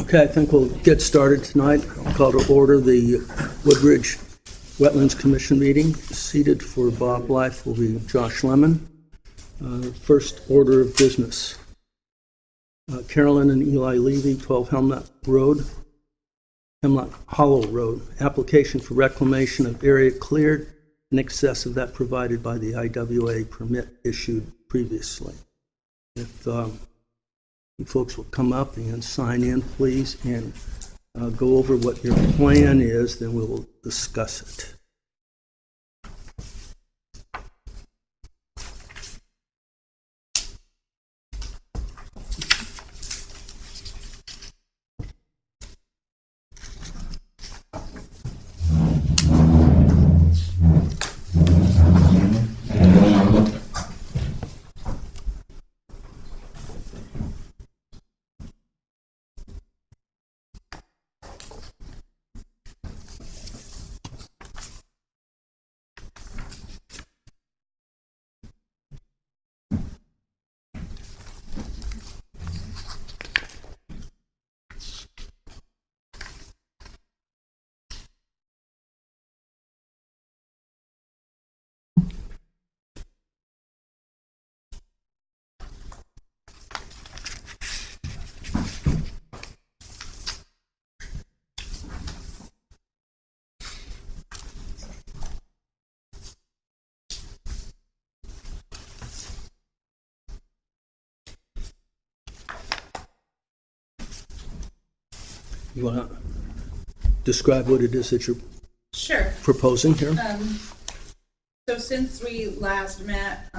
Okay, I think we'll get started tonight. I'll call to order the Woodridge Wetlands Commission meeting. Seated for Bob Blythe will be Josh Lemon. First order of business. Carolyn and Eli Levy, 12 Hemlock Hollow Road. Application for reclamation of area cleared in excess of that provided by the IWA permit issued previously. If you folks will come up and sign in, please, and go over what your plan is, then we'll discuss it. You want to describe what it is that you're proposing here? So since we last met,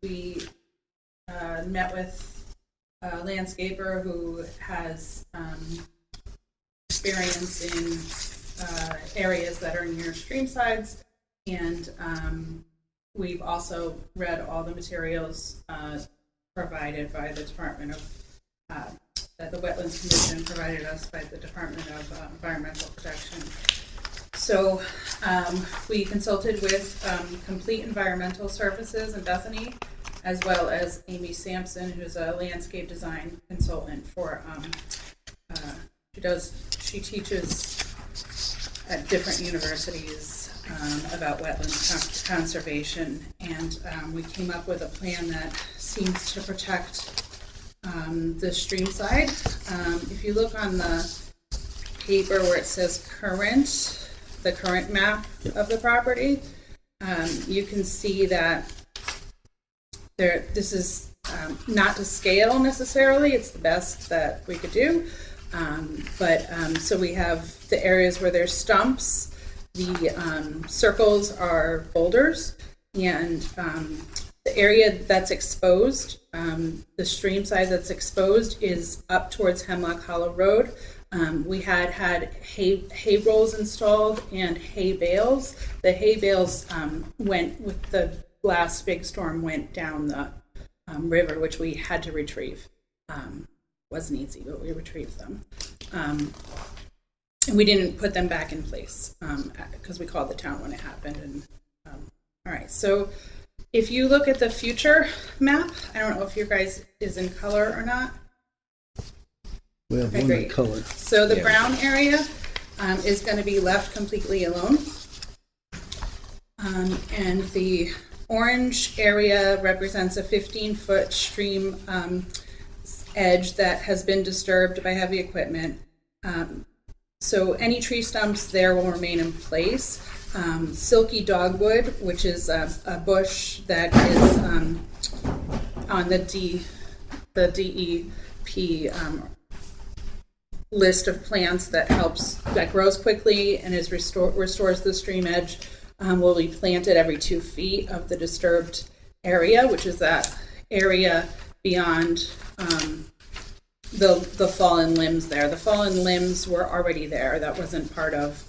we met with a landscaper who has experience in areas that are near stream sides, and we've also read all the materials provided by the Department of that the Wetlands Commission provided us by the Department of Environmental Protection. So we consulted with Complete Environmental Services in Bethany, as well as Amy Sampson, who's a landscape design consultant for, she teaches at different universities about wetlands conservation, and we came up with a plan that seems to protect the stream side. If you look on the paper where it says the current map of the property, you can see that this is not to scale necessarily. It's the best that we could do. So we have the areas where there's stumps, the circles are boulders, and the area that's exposed, the stream side that's exposed, is up towards Hemlock Hollow Road. We had hay rolls installed and hay bales. The hay bales went with the last big storm, went down the river, which we had to retrieve. Wasn't easy, but we retrieved them. And we didn't put them back in place because we called the town when it happened. And all right, so if you look at the future map, I don't know if your guys is in color or not. We have one in color. So the brown area is going to be left completely alone. And the orange area represents a 15-foot stream edge that has been disturbed by heavy equipment. So any tree stumps there will remain in place. Silky dogwood, which is a bush that is on the DEP list of plants that grows quickly and restores the stream edge, will be planted every 2 feet of the disturbed area, which is that area beyond the fallen limbs there. The fallen limbs were already there. That wasn't part of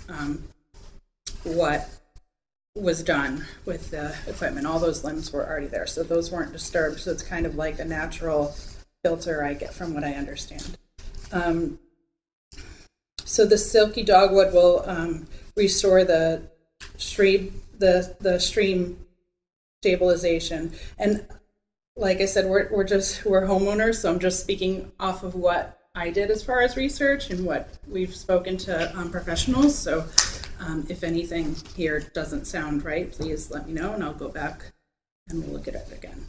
what was done with the equipment. All those limbs were already there, so those weren't disturbed. So it's kind of like a natural filter, I get from what I understand. So the silky dogwood will restore the stream stabilization. And like I said, we're homeowners, so I'm just speaking off of what I did as far as research and what we've spoken to professionals. So if anything here doesn't sound right, please let me know and I'll go back and we'll look at it again.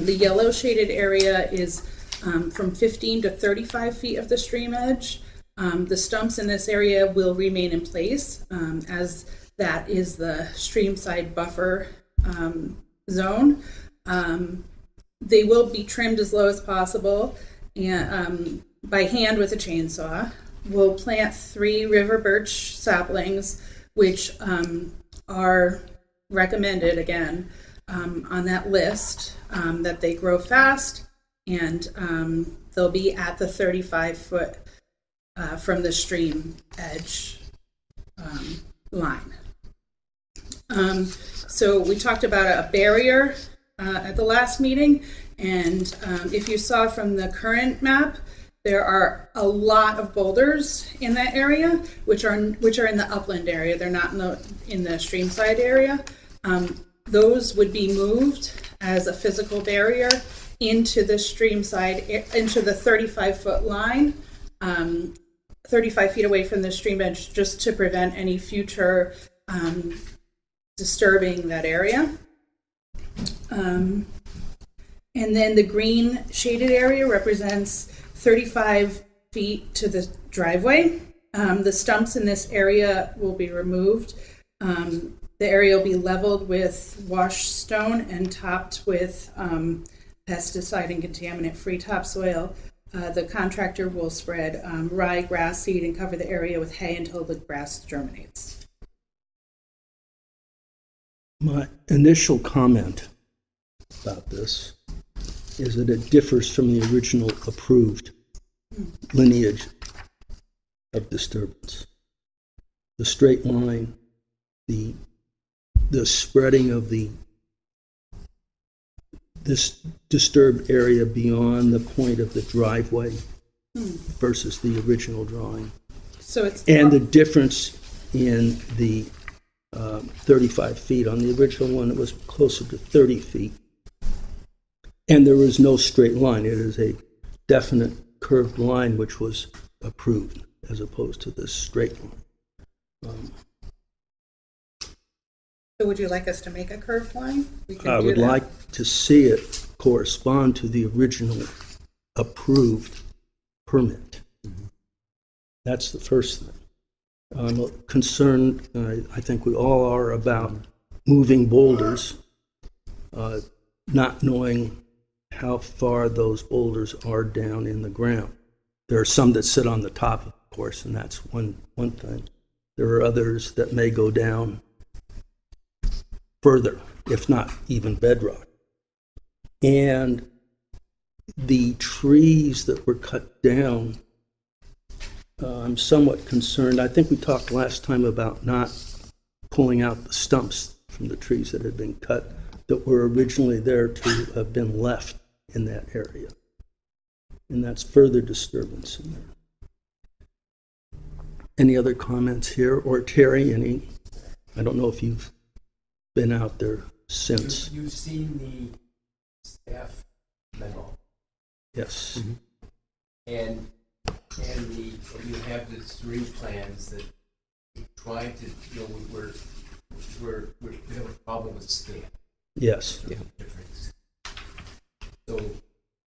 The yellow shaded area is from 15 to 35 feet of the stream edge. The stumps in this area will remain in place as that is the stream side buffer zone. They will be trimmed as low as possible and by hand with a chainsaw. We'll plant 3 river birch saplings, which are recommended again on that list, that they grow fast, and they'll be at the 35-foot from the stream edge line. So we talked about a barrier at the last meeting, and if you saw from the current map, there are a lot of boulders in that area, which are in the upland area. They're not in the stream side area. Those would be moved as a physical barrier into the stream side, into the 35-foot line, 35 feet away from the stream edge, just to prevent any future disturbing that area. And then the green shaded area represents 35 feet to the driveway. The stumps in this area will be removed. The area will be leveled with wash stone and topped with pesticide and contaminant-free topsoil. The contractor will spread rye grass seed and cover the area with hay until the grass germinates. My initial comment about this is that it differs from the original approved lineage of disturbance. The straight line, the spreading of this disturbed area beyond the point of the driveway versus the original drawing. So it's the difference in the 35 feet. On the original one, it was closer to 30 feet. And there is no straight line. It is a definite curved line which was approved as opposed to this straight line. So would you like us to make a curved line? I would like to see it correspond to the original approved permit. That's the first thing. I'm concerned, I think we all are, about moving boulders, not knowing how far those boulders are down in the ground. There are some that sit on the top, of course, and that's one thing. There are others that may go down further, if not even bedrock. And the trees that were cut down, I'm somewhat concerned. I think we talked last time about not pulling out the stumps from the trees that had been cut that were originally there to have been left in that area. And that's further disturbance in there. Any other comments here? Or Terry, any? I don't know if you've been out there since. You've seen the staff memo. Yes. Mm-hmm. And you have the 3 plans that we tried to, we have a problem with scale. Yes. Yeah. Difference. So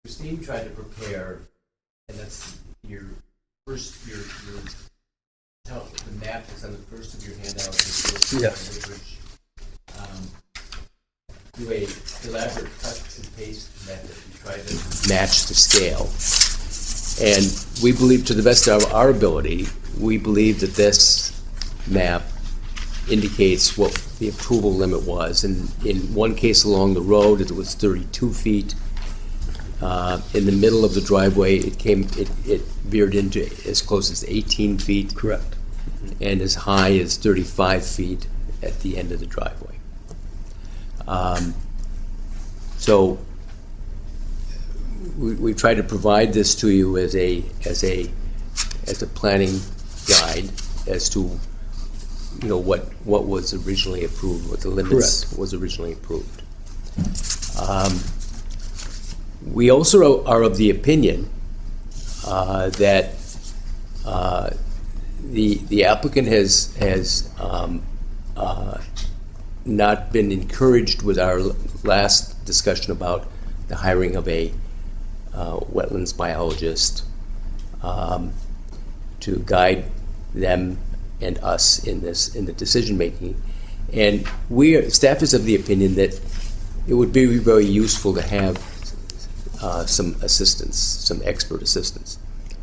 Christine tried to prepare, and that's your first, the map is on the first of your handouts. Yes. Do a elaborate cut and paste method to try to match the scale. And we believe, to the best of our ability, we believe that this map indicates what the approval limit was. And in one case along the road, it was 32 feet. In the middle of the driveway, it veered into as close as 18 feet. Correct. And as high as 35 feet at the end of the driveway. So we try to provide this to you as a planning guide as to what was originally approved, what the limits Correct. was originally approved. We also are of the opinion that the applicant has not been encouraged with our last discussion about the hiring of a wetlands biologist to guide them and us in the decision making. And staff is of the opinion that it would be very useful to have some assistance, some expert assistance.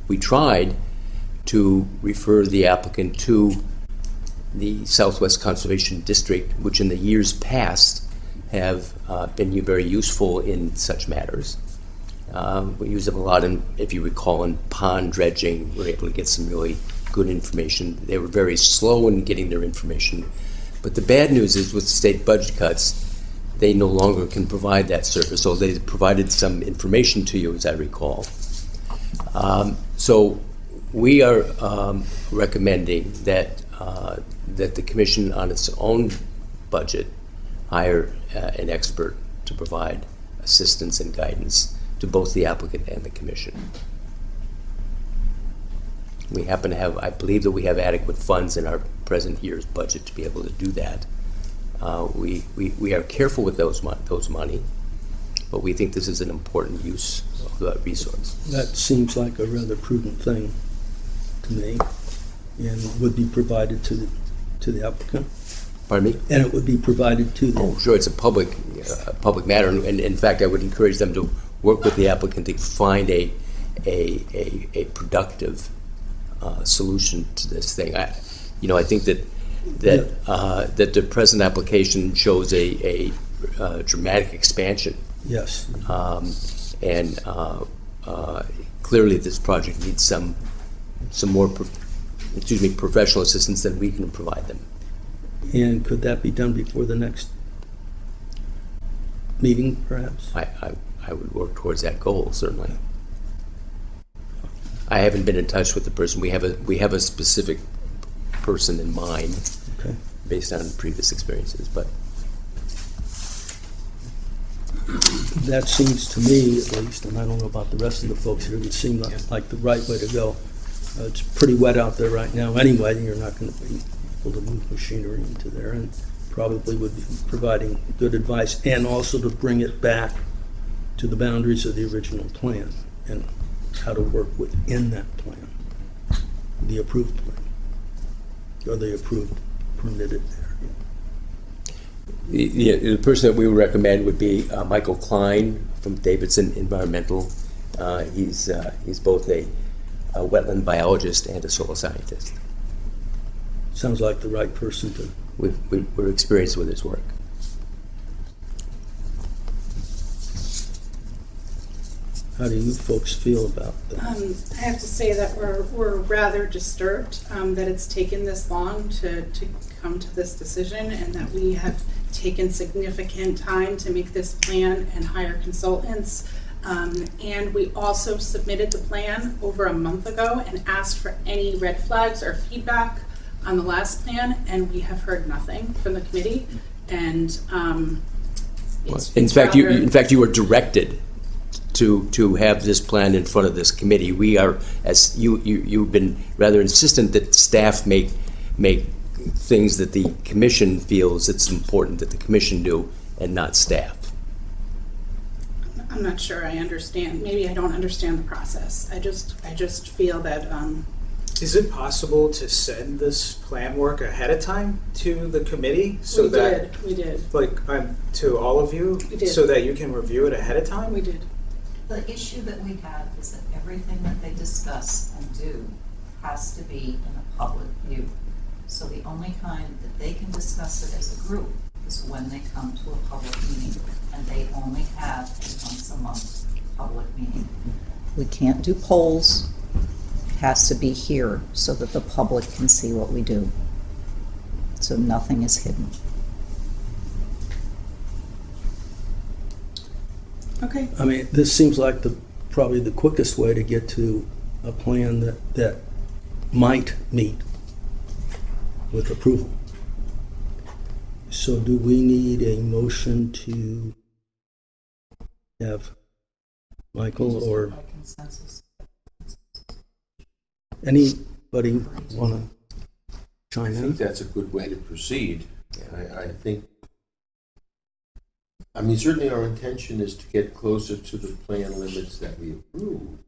We tried to refer the applicant to the Southwest Conservation District, which in the years past have been very useful in such matters. We use them a lot, if you recall, in pond dredging. We were able to get some really good information. They were very slow in getting their information. But the bad news is with state budget cuts, they no longer can provide that service. So they provided some information to you, as I recall. So we are recommending that that the commission, on its own budget, hire an expert to provide assistance and guidance to both the applicant and the commission. We happen to have, I believe that we have adequate funds in our present year's budget to be able to do that. We are careful with those money, but we think this is an important use of that resource. That seems like a rather prudent thing to me, and would be provided to the applicant. Pardon me? And it would be provided to them. Oh, sure, it's a public matter, and in fact, I would encourage them to work with the applicant to find a productive solution to this thing. I think that the present application shows a dramatic expansion. Yes. And clearly, this project needs some more professional assistance than we can provide them. And could that be done before the next meeting, perhaps? I would work towards that goal, certainly. I haven't been in touch with the person. We have a specific person in mind, Okay. based on previous experiences, but That seems to me, at least, and I don't know about the rest of the folks here, it would seem like the right way to go. It's pretty wet out there right now anyway. You're not going to be able to move machinery into there, and probably would be providing good advice, and also to bring it back to the boundaries of the original plan and how to work within that plan, the approved plan, or the approved permitted area. the person that we would recommend would be Michael Klein from Davidson Environmental. He's both a wetland biologist and a soil scientist. Sounds like the right person to. We're experienced with his work. How do you folks feel about that? I have to say that we're rather disturbed that it's taken this long to come to this decision, and that we have taken significant time to make this plan and hire consultants. And we also submitted the plan over a month ago and asked for any red flags or feedback on the last plan, and we have heard nothing from the committee. And In fact, you were directed to have this plan in front of this committee. We are, as you've been rather insistent that staff make things that the commission feels it's important that the commission do, and not staff. I'm not sure I understand. Maybe I don't understand the process. I just feel that. Is it possible to send this plan work ahead of time to the committee We did. like to all of you, We did. so that you can review it ahead of time? We did. The issue that we have is that everything that they discuss and do has to be in a public view. So the only time that they can discuss it as a group is when they come to a public meeting, and they only have a once-a-month public meeting. We can't do polls. It has to be here so that the public can see what we do. So nothing is hidden. Okay. I mean, this seems like probably the quickest way to get to a plan that might meet with approval. So do we need a motion to have Michael or By consensus. Anybody want to chime I think in? that's a good way to proceed. I think, I mean, certainly our intention is to get closer to the plan limits that we approved,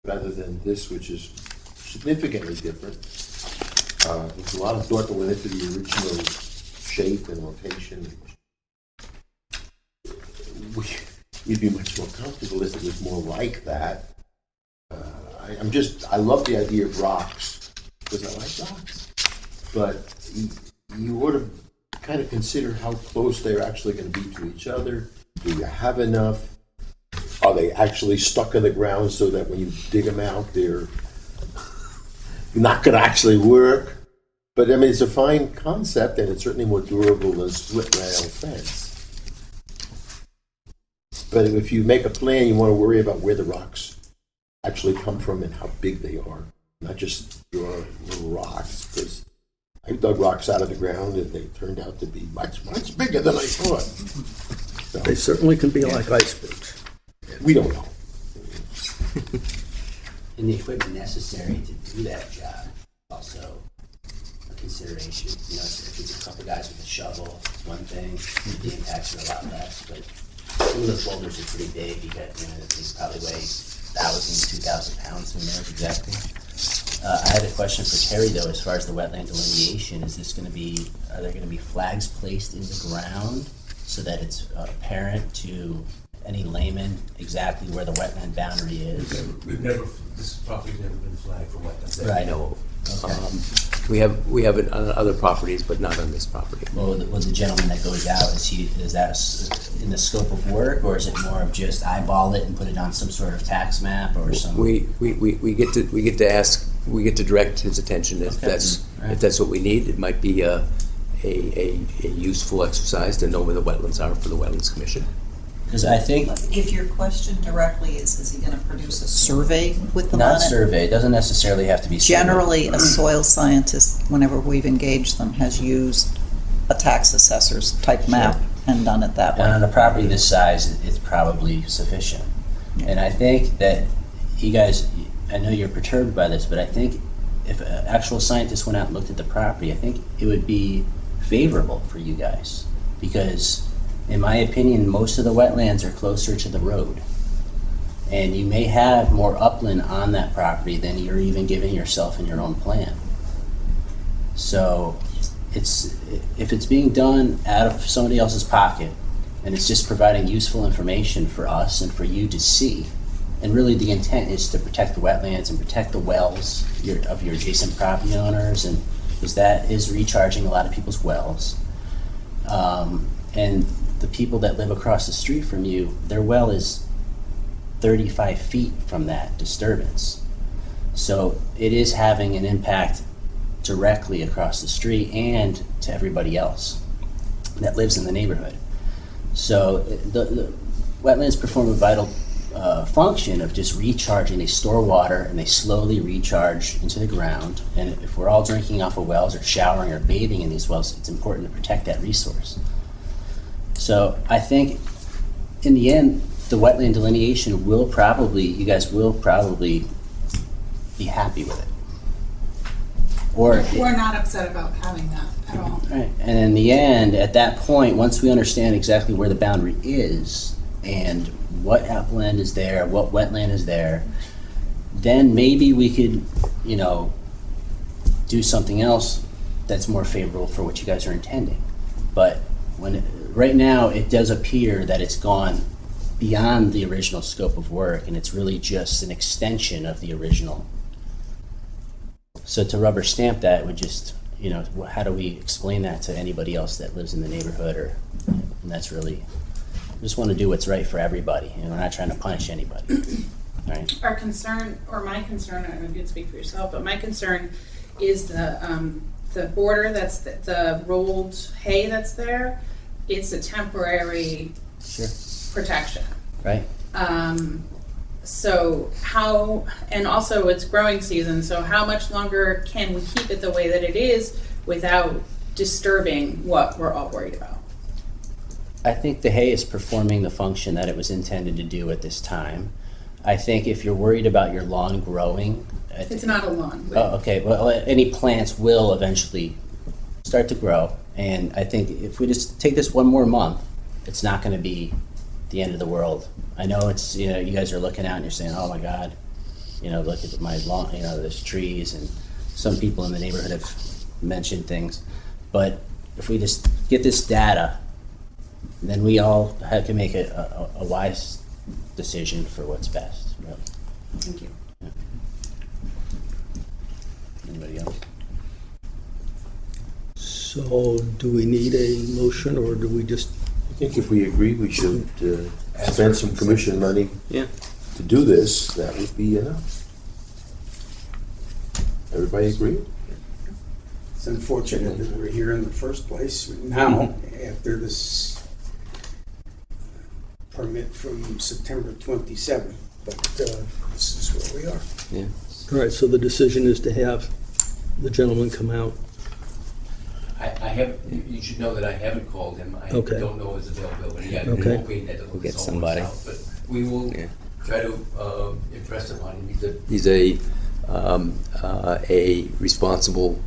rather than this, which is significantly different. There's a lot of thought that went into the original shape and location. We'd be much more comfortable if it was more like that. I love the idea of rocks, because I like rocks. But you ought to kind of consider how close they're actually going to be to each other. Do you have enough? Are they actually stuck in the ground so that when you dig them out, they're not going to actually work? But I mean, it's a fine concept, and it's certainly more durable than a split rail fence. But if you make a plan, you want to worry about where the rocks actually come from and how big they are, not just your little rocks. Because I dug rocks out of the ground and they turned out to be much, much bigger than I thought. So, They certainly can be like icebergs. we don't know. And the equipment necessary to do that job also a consideration. You know, if it's a couple guys with a shovel, it's one thing, the impacts are a lot less, but some of those boulders are pretty big. You got, they probably weigh 1,000, 2,000 pounds, who knows exactly. I had a question for Terry though, as far as the wetland delineation. Are there going to be flags placed in the ground so that it's apparent to any layman exactly where the wetland boundary is? This property's never been flagged for wetlands. That I know of. Okay. We have it on other properties, but not on this property. Well, the gentleman that goes out, is that in the scope of work, or is it more of just eyeball it and put it on some sort of tax map or some? We get to direct his attention if Okay. that's what we need. It might be a useful exercise to know where the wetlands are for the Wetlands Commission. Because I think, If your question directly is he gonna produce a survey with them on not it? survey, it doesn't necessarily have to be survey. Generally, a soil scientist, whenever we've engaged them, has used a tax assessor's type map and done it that And on way. a property this size, it's probably sufficient. And I think that you guys, I know you're perturbed by this, but I think if an actual scientist went out and looked at the property, I think it would be favorable for you guys. Because in my opinion, most of the wetlands are closer to the road. And you may have more upland on that property than you're even giving yourself in your own plan. So if it's being done out of somebody else's pocket, and it's just providing useful information for us and for you to see, and really the intent is to protect the wetlands and protect the wells of your adjacent property owners, and because that is recharging a lot of people's wells. And the people that live across the street from you, their well is 35 feet from that disturbance. So it is having an impact directly across the street and to everybody else that lives in the neighborhood. So the wetlands perform a vital function of just recharging. They store water and they slowly recharge into the ground. And if we're all drinking off of wells or showering or bathing in these wells, it's important to protect that resource. So I think in the end, the wetland delineation you guys will probably be happy with it. Or We're not upset about having that at all. right. And in the end, at that point, once we understand exactly where the boundary is and what upland is there, what wetland is there, then maybe we could, do something else that's more favorable for what you guys are intending. But right now, it does appear that it's gone beyond the original scope of work, and it's really just an extension of the original. So to rubber stamp that would just, how do we explain that to anybody else that lives in the neighborhood? And that's really, we just want to do what's right for everybody, and we're not trying to punish anybody. Right? Our concern, or my concern, I don't know if you can speak for yourself, but my concern is the border that's the rolled hay that's there. It's a temporary Sure. protection. Right? So how, and also it's growing season, so how much longer can we keep it the way that it is without disturbing what we're all worried about? I think the hay is performing the function that it was intended to do at this time. I think if you're worried about your lawn growing, It's not a lawn. oh, okay. Well, any plants will eventually start to grow, and I think if we just take this one more month, it's not going to be the end of the world. I know it's, you know, you guys are looking out and you're saying, "Oh my God, you know, look at my lawn. You know, there's trees," and some people in the neighborhood have mentioned things. But if we just get this data, then we all can make a wise decision for what's best. Really. Thank you. Anybody else? So do we need a motion, or do we just, I think if we agree we should spend some commission money Yeah. to do this, that would be enough. Everybody agree? It's unfortunate that we're here in the first place now, after this permit from September 27th, but this is where we are. Yeah. all right, so the decision is to have the gentleman come out. I have, you should know that I haven't called him. I Okay. don't know his availability. I'm Okay. hoping that it'll We'll get solve somebody. itself, but we will Yeah. try to impress upon him. He's a responsible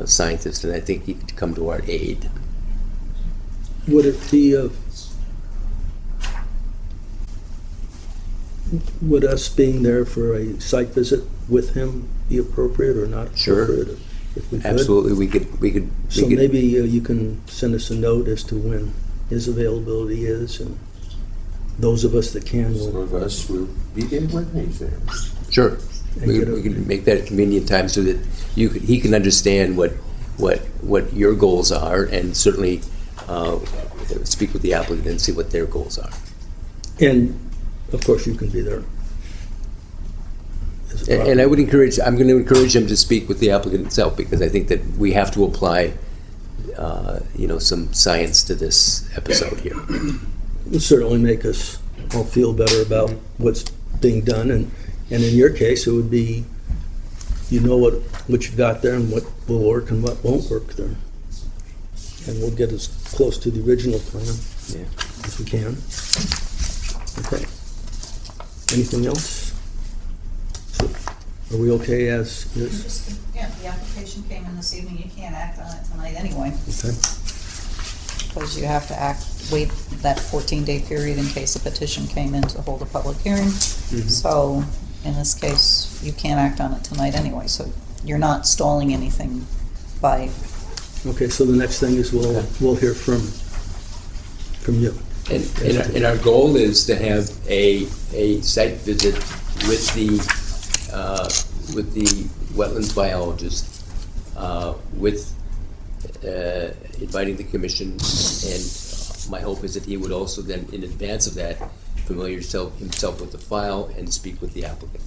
scientist, and I think he could come to our aid. Would it be, would us being there for a site visit with him be appropriate or not Sure. appropriate? If we could? Absolutely, we could. So maybe you can send us a note as to when his availability is, and those of us that can Some will. of us will be there when he's there. Sure. And We get a- we can make that a convenient time so that he can understand what your goals are, and certainly speak with the applicant and see what their goals are. And, of course, you can be there. as a And I'm going to encourage him to speak with the applicant itself, because I think that we have to apply, some science to this episode here. It'll certainly make us all feel better about what's being done, and in your case, it would be, you know what you've got there and what will work and what won't work there. And we'll get as close to the original plan Yeah. as we can. Okay. Anything else? So, are we okay as is? Yeah, the application came in this evening, you can't act on it tonight anyway, Okay. because you have to wait that 14-day period in case a petition came in to hold a public hearing. So, in this case, you can't act on it tonight anyway, so you're not stalling anything by, Okay, so the next thing is we'll hear from you. And our goal is to have a site visit with the wetlands biologist, with inviting the commission, and my hope is that he would also then, in advance of that, familiar himself with the file and speak with the applicant.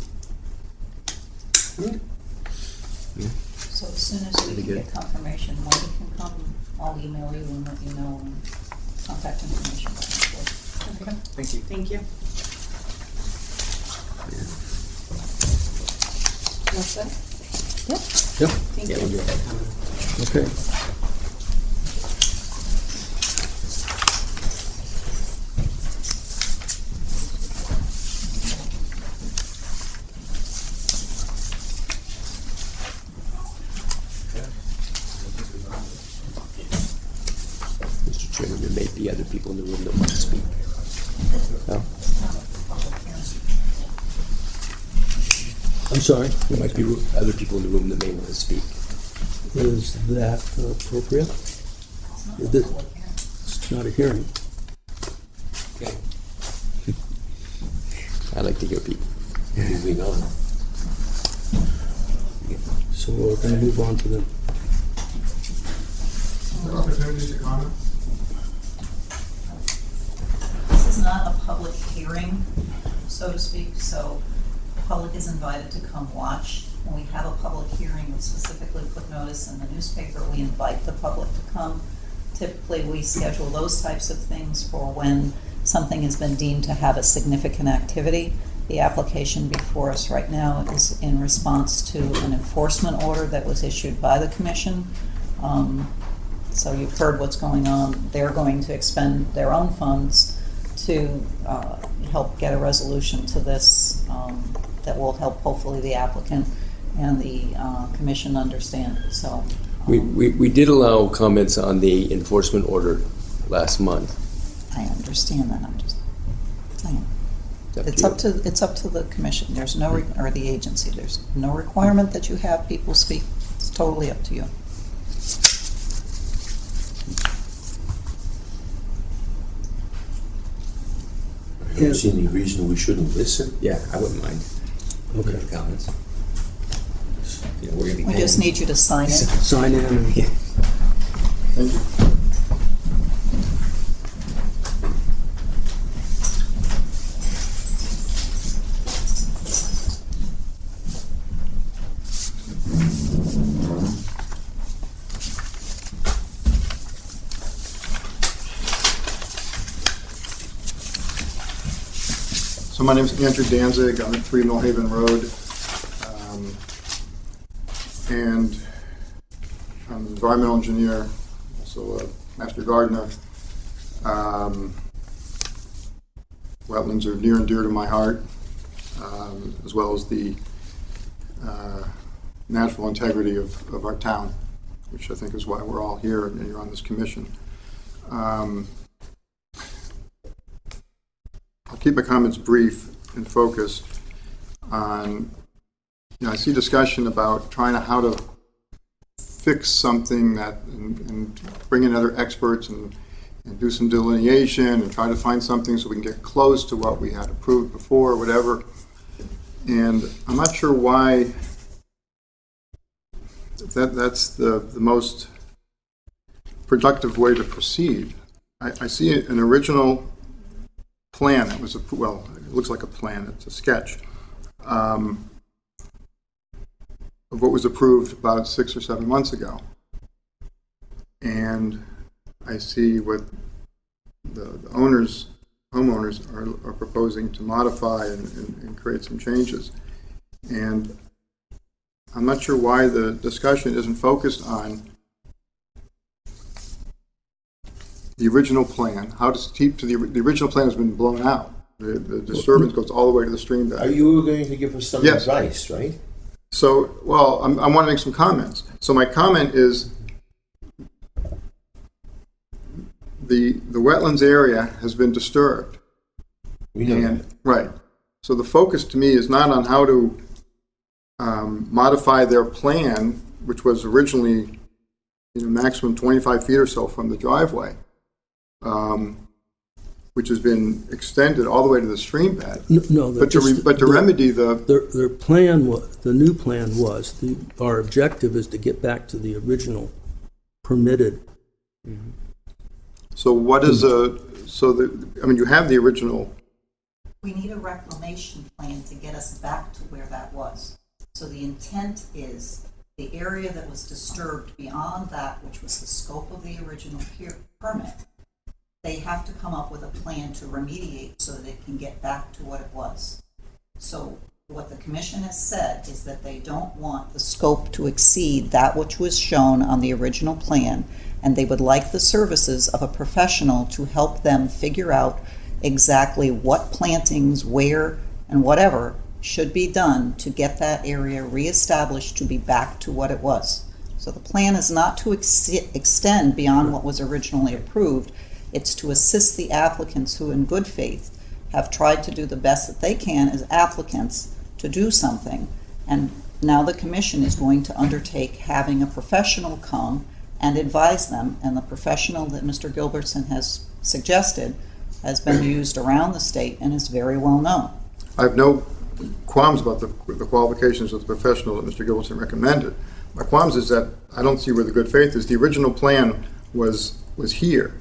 so as soon as we Pretty can good. get confirmation, when you can come, I'll email you and let you know, and contact information back and forth. Okay. Thank you. Thank you. What's that? Yep. Thank Yeah, you. we'll do that. Okay. Mr. Chairman, there may be other people in the room that want to speak. No? I'm sorry, There might be other people in the room that may want to speak. is that appropriate? It's not a hearing. Okay. I like to hear people. Moving on. So we're going to move on to the, This is not a public hearing, so to speak, so the public is invited to come watch. When we have a public hearing, we specifically put notice in the newspaper, we invite the public to come. Typically, we schedule those types of things for when something has been deemed to have a significant activity. The application before us right now is in response to an enforcement order that was issued by the commission. So you've heard what's going on. They're going to expend their own funds to help get a resolution to this that will help hopefully the applicant and the commission understand. So We did allow comments on the enforcement order last month. I understand that. I'm just saying. It's It's up to the commission. There's no, or the agency. There's no requirement that you have people speak. It's totally up to you. I don't see any reason we shouldn't listen. Yeah, I wouldn't mind. Okay. The comments. You know, we're gonna be We paying. just need you to sign it. Sign in and Thank you. So my name is Andrew Danzig. I'm at 3 Millhaven Road. And I'm an environmental engineer, also a master gardener. Wetlands are near and dear to my heart, as well as the natural integrity of our town, which I think is why we're all here and you're on this commission. I'll keep my comments brief and focused on, I see discussion about how to fix something that, and bring in other experts and do some delineation and try to find something so we can get close to what we had approved before or whatever. And I'm not sure why that's the most productive way to proceed. I see an original plan that was, well, it looks like a plan, it's a sketch, of what was approved about 6 or 7 months ago. And I see what the homeowners are proposing to modify and create some changes. And I'm not sure why the discussion isn't focused on the original plan, how to keep to the original plan has been blown out. The disturbance goes all the way to the stream bed. Are you going to give us some Yes. advice, right? So, well, I want to make some comments. So my comment is the wetlands area has been disturbed. We know And, that. right. So the focus to me is not on how to modify their plan, which was originally maximum 25 feet or so from the driveway, which has been extended all the way to the stream bed. no. But to remedy the Their plan, the new plan was, our objective is to get back to the original permitted. so what is you have the original. We need a reclamation plan to get us back to where that was. So the intent is the area that was disturbed beyond that, which was the scope of the original permit, they have to come up with a plan to remediate so that it can get back to what it was. So what the commission has said is that they don't want the scope to exceed that which was shown on the original plan, and they would like the services of a professional to help them figure out exactly what plantings, where, and whatever should be done to get that area reestablished to be back to what it was. So the plan is not to extend beyond what was originally approved. It's to assist the applicants who, in good faith, have tried to do the best that they can as applicants to do something. And now the commission is going to undertake having a professional come and advise them. And the professional that Mr. Gilbertson has suggested has been used around the state and is very well known. I have no qualms about the qualifications of the professional that Mr. Gilbertson recommended. My qualms is that I don't see where the good faith is. The original plan was here,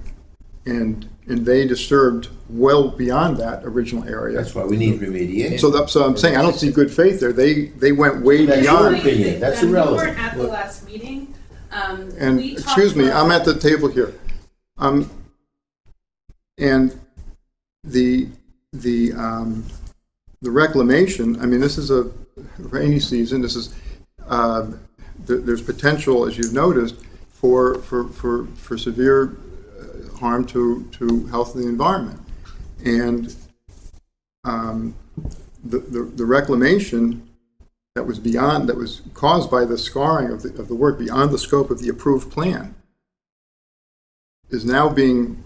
and they disturbed well beyond that original area. That's why we need remediation. So I'm saying I don't see good faith there. They went way That's your beyond. opinion. That's You irrelevant. weren't at the last meeting. And We talked excuse me, about- I'm at the table here. And the reclamation, I mean, this is a rainy season. This is there's potential, as you've noticed, for severe harm to health of the environment. And the reclamation that was caused by the scarring of the work beyond the scope of the approved plan is now being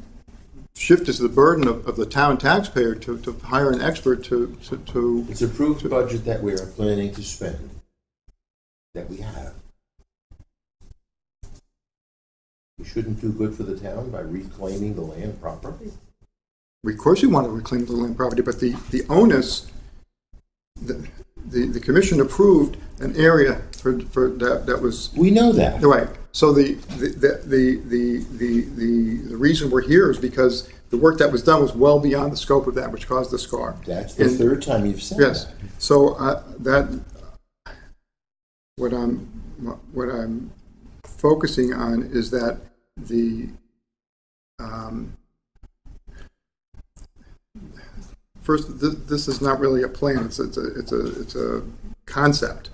shifted to the burden of the town taxpayer to hire an expert to It's approved budget that we are planning to spend, that we have. We shouldn't do good for the town by reclaiming the land properly? Of course, we want to reclaim the land property, but the onus, the commission approved an area for that was We know that. right. So the reason we're here is because the work that was done was well beyond the scope of that, which caused the scar. That's the And- third time you've said Yes. that. So what I'm focusing on is that first, this is not really a plan. It's a concept.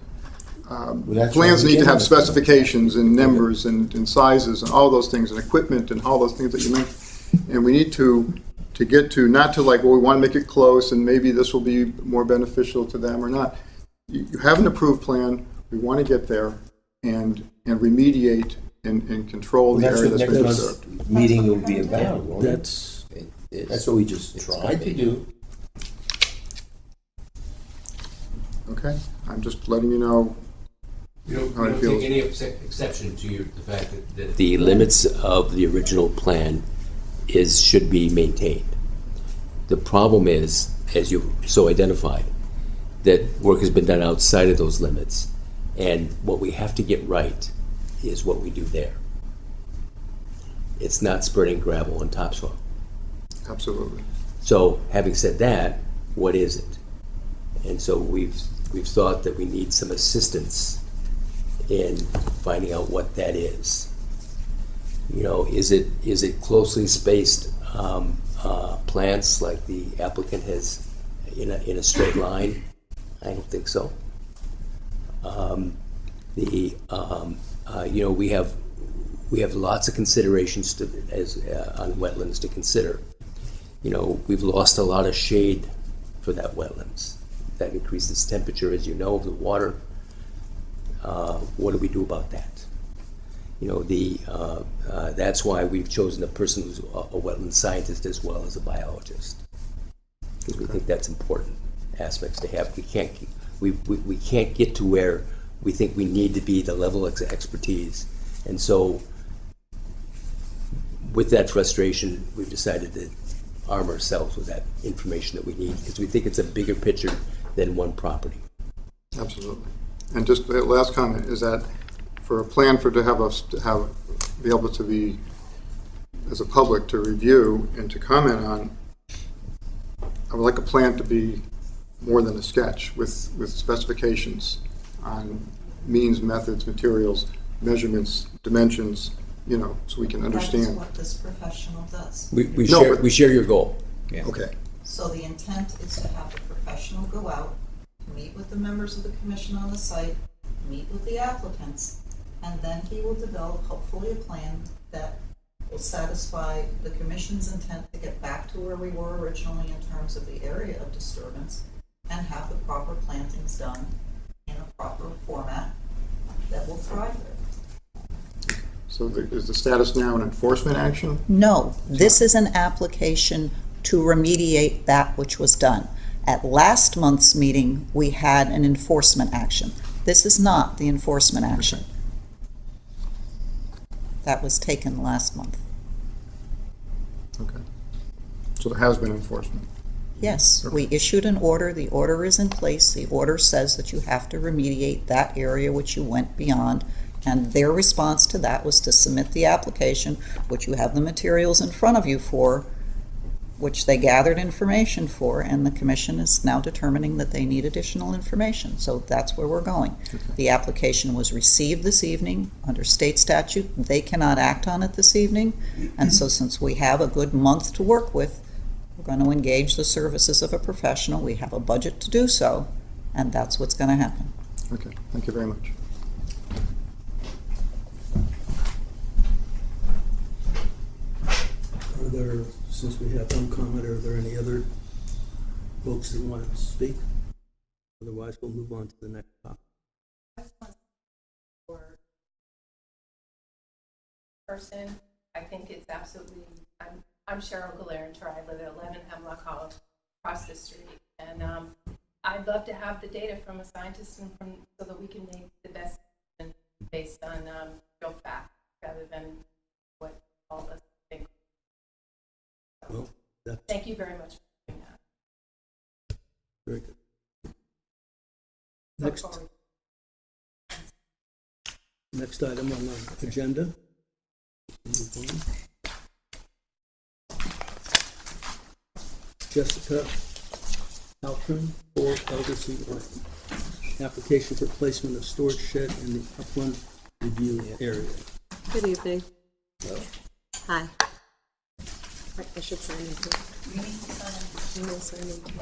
that's Plans why we need to get have it. specifications and numbers and sizes and all those things and equipment and all those things that you mentioned. And we need to get to, not to like, well, we want to make it close and maybe this will be more beneficial to them or not. You have an approved plan. We want to get there and remediate and control the That's area what that's next been month's disturbed. meeting will be about, won't it? That's, That's what we just tried to do. Okay? I'm just letting you know. You don't, How you it don't feels. take any exception to the fact that The limits of the original plan should be maintained. The problem is, as you so identified, that work has been done outside of those limits, and what we have to get right is what we do there. It's not spreading gravel and topsoil. Absolutely. So, having said that, what is it? And so we've thought that we need some assistance in finding out what that is. You know, is it closely spaced plants like the applicant has in a straight line? I don't think so. You know, we have lots of considerations on wetlands to consider. You know, we've lost a lot of shade for that wetlands. That increases temperature, as you know, of the water. What do we do about that? You know, that's why we've chosen a person who's a wetland scientist as well as a biologist, because we think that's important aspects to have. We can't get to where we think we need to be, the level of expertise, and so with that frustration, we've decided to arm ourselves with that information that we need, because we think it's a bigger picture than one property. Absolutely. And just the last comment is that for a plan be able to be, as a public, to review and to comment on, I would like a plan to be more than a sketch with specifications on means, methods, materials, measurements, dimensions, you know, so we can That's understand. what this professional does. We share your goal. Okay. So the intent is to have the professional go out, meet with the members of the commission on the site, meet with the applicants, and then he will develop hopefully a plan that will satisfy the commission's intent to get back to where we were originally in terms of the area of disturbance and have the proper plantings done in a proper format that will thrive there. So is the status now an enforcement action? No, this is an application to remediate that which was done. At last month's meeting, we had an enforcement action. This is not the enforcement action. That was taken last month. Okay. So there has been enforcement. Yes, we issued an order. The order is in place. The order says that you have to remediate that area which you went beyond. And their response to that was to submit the application, which you have the materials in front of you for, which they gathered information for, and the commission is now determining that they need additional information. So that's where we're going. The application was received this evening under state statute. They cannot act on it this evening. And so since we have a good month to work with, we're going to engage the services of a professional. We have a budget to do so, and that's what's going to happen. Okay, thank you very much. are there Since we have one comment, are there any other folks that want to speak? Otherwise, we'll move on to the next topic. For person, I think it's absolutely, I'm Cheryl Galanter. I live at 11 Hemlock Hollow, across the street. And I'd love to have the data from a scientist and so that we can make the best decision based on real facts rather than what all of us think. Well, that's Thank you very much for doing that. very good. Next, Look forward. next item on the agenda. Move on. Jessica Halpern, 4 Elderslie Lane. Application for placement of storage shed in the upland review area. Good evening. Hi. I should sign in too. You need to sign You will sign in too.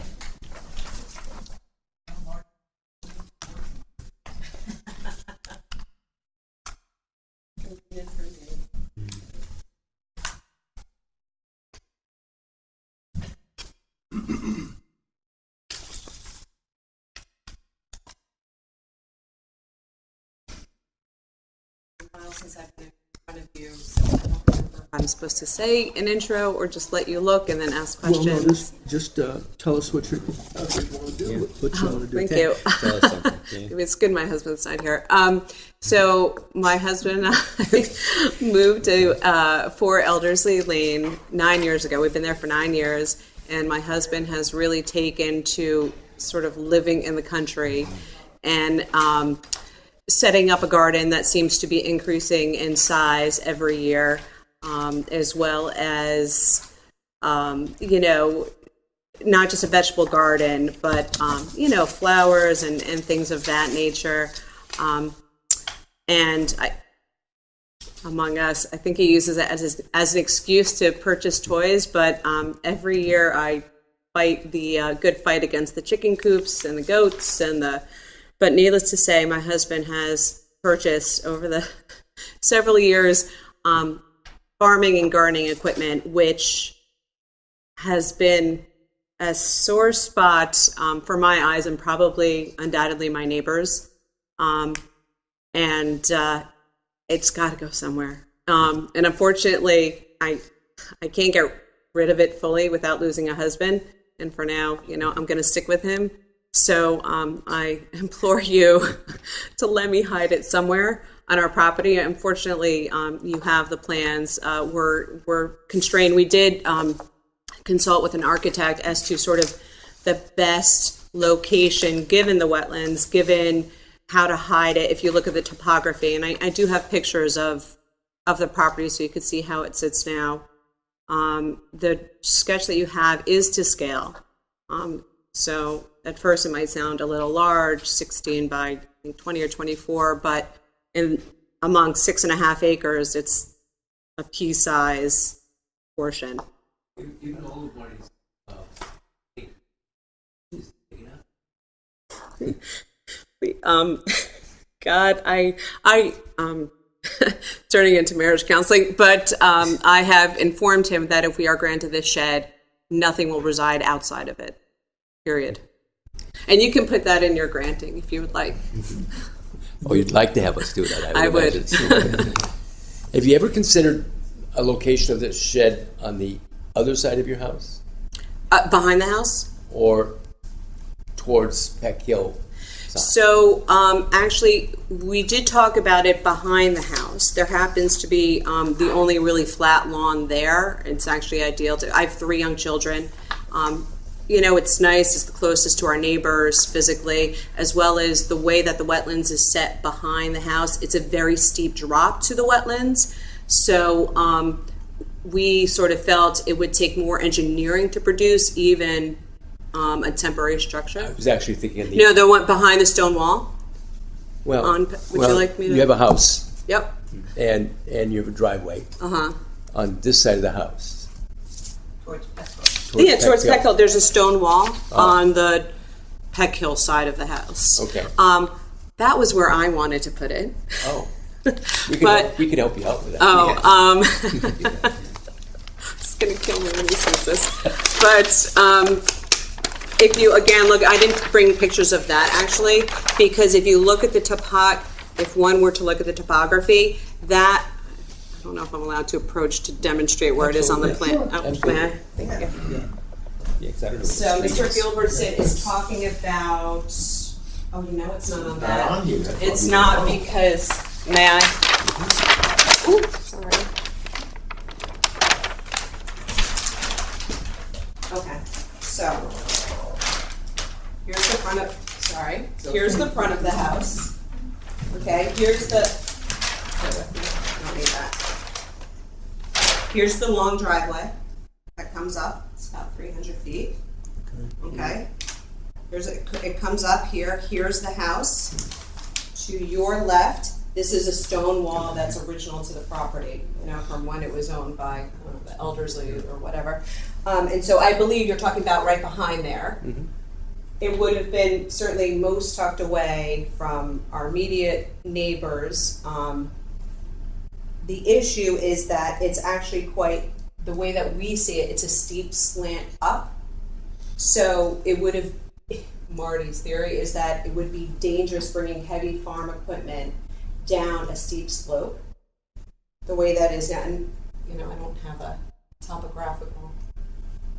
Since I've been in front of you, so I don't remember if I'm supposed to say an intro or just let you look and then ask questions. Well, no, just tell us what you want to do. What you want to do. Thank you. Tell us something. It's good my husband's not here. So my husband and I moved to 4 Elderslie Lane 9 years ago. We've been there for 9 years, and my husband has really taken to sort of living in the country and setting up a garden that seems to be increasing in size every year, as well as, not just a vegetable garden, but, flowers and things of that nature. And among us, I think he uses it as an excuse to purchase toys, but every year I fight the good fight against the chicken coops and the goats but needless to say, my husband has purchased over the several years farming and gardening equipment, which has been a sore spot for my eyes and probably undoubtedly my neighbors. And it's got to go somewhere. And unfortunately, I can't get rid of it fully without losing a husband. And for now, I'm going to stick with him. So I implore you to let me hide it somewhere on our property. Unfortunately, you have the plans. We're constrained. We did consult with an architect as to sort of the best location given the wetlands, given how to hide it if you look at the topography. And I do have pictures of the property so you could see how it sits now. The sketch that you have is to scale. So at first it might sound a little large, 16 by I think 20 or 24, but among 6.5 acres, it's a pea-size portion. Even all the money's God, I turning into marriage counseling, but I have informed him that if we are granted this shed, nothing will reside outside of it, period. And you can put that in your granting if you would like. Oh, you'd like to have us do that, I would. imagine. Have you ever considered a location of this shed on the other side of your house? Behind the house? Or towards Peck Hill? So actually, we did talk about it behind the house. There happens to be the only really flat lawn there. It's actually ideal. I have 3 young children. It's nice. It's the closest to our neighbors physically, as well as the way that the wetlands is set behind the house. It's a very steep drop to the wetlands. So we sort of felt it would take more engineering to produce even a temporary structure. I was actually thinking of the... No, the one behind the stone wall. Well, Would you like me to? You have a house. Yep. And you have a driveway. Uh-huh. On this side of the house. towards Petco. Towards Peck Hill. There's a stone wall on the Peck Hill side of the house. Okay. That was where I wanted to put it. Oh. We could help you out with that. Oh, He's gonna kill me when he sees this. But if you, again, look, I didn't bring pictures of that actually, because if you look at the if one were to look at the topography, that, I don't know if I'm allowed to approach to demonstrate where it is on the plan. Oh, may I? Thank you. Yeah, 'cause I don't know So what Mr. Gilbertson is talking about, oh, you know, it's not on Not that. on here. That's It's what we not know. because, may I? Ooh, sorry. Okay, so, here's the front of, sorry, here's the front of the house. Okay, here's the, bear with me, I don't need that. Here's the long driveway that comes up, it's about 300 feet. Okay, it comes up here, here's the house. To your left, this is a stone wall that's original to the property, you know, from when it was owned by, I don't know, the Eldersley or whatever. And so I believe you're talking about right behind there. It would have been certainly most tucked away from our immediate neighbors. The issue is that it's actually quite, the way that we see it, it's a steep slant up. So it would have, Marty's theory is that it would be dangerous bringing heavy farm equipment down a steep slope the way that is now. And, you know, I don't have a topographical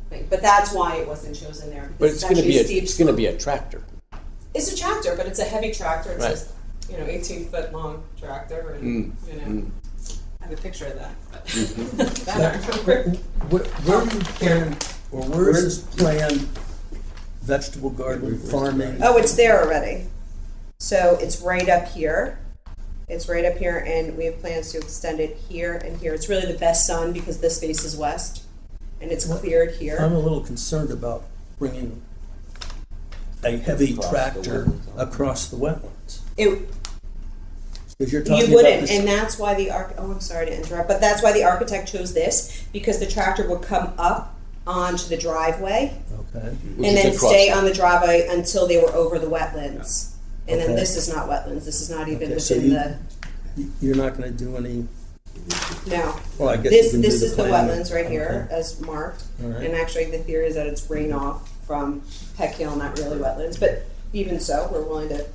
thing, but that's why it wasn't chosen there. But it's going to actually be steep it's going to slope. be a tractor. It's a tractor, but it's a heavy tractor. It's Right. a, you know, 18-foot long tractor, and you know, I have a picture of that. But that I remember. Where do you plan, or where is this planned vegetable garden farming? Oh, it's there already. So it's right up here. It's right up here, and we have plans to extend it here and here. It's really the best sun because this faces west, and it's cleared I'm here. a little concerned about bringing a heavy Across the tractor wetlands. across the wetlands. It, Because you're talking you about wouldn't, this. and that's why the I'm sorry to interrupt, but that's why the architect chose this, because the tractor would come up onto the driveway Okay. Which and is then across stay the- on the driveway until they were over the wetlands. And then Okay. this is not wetlands. This is not even Okay, so within You're not going to do any, no. well, I guess This you can do this is the plan. wetlands right here Okay. as marked. All right. And actually the theory is that it's rain off from Peck Hill, not really wetlands, but even so, we're willing to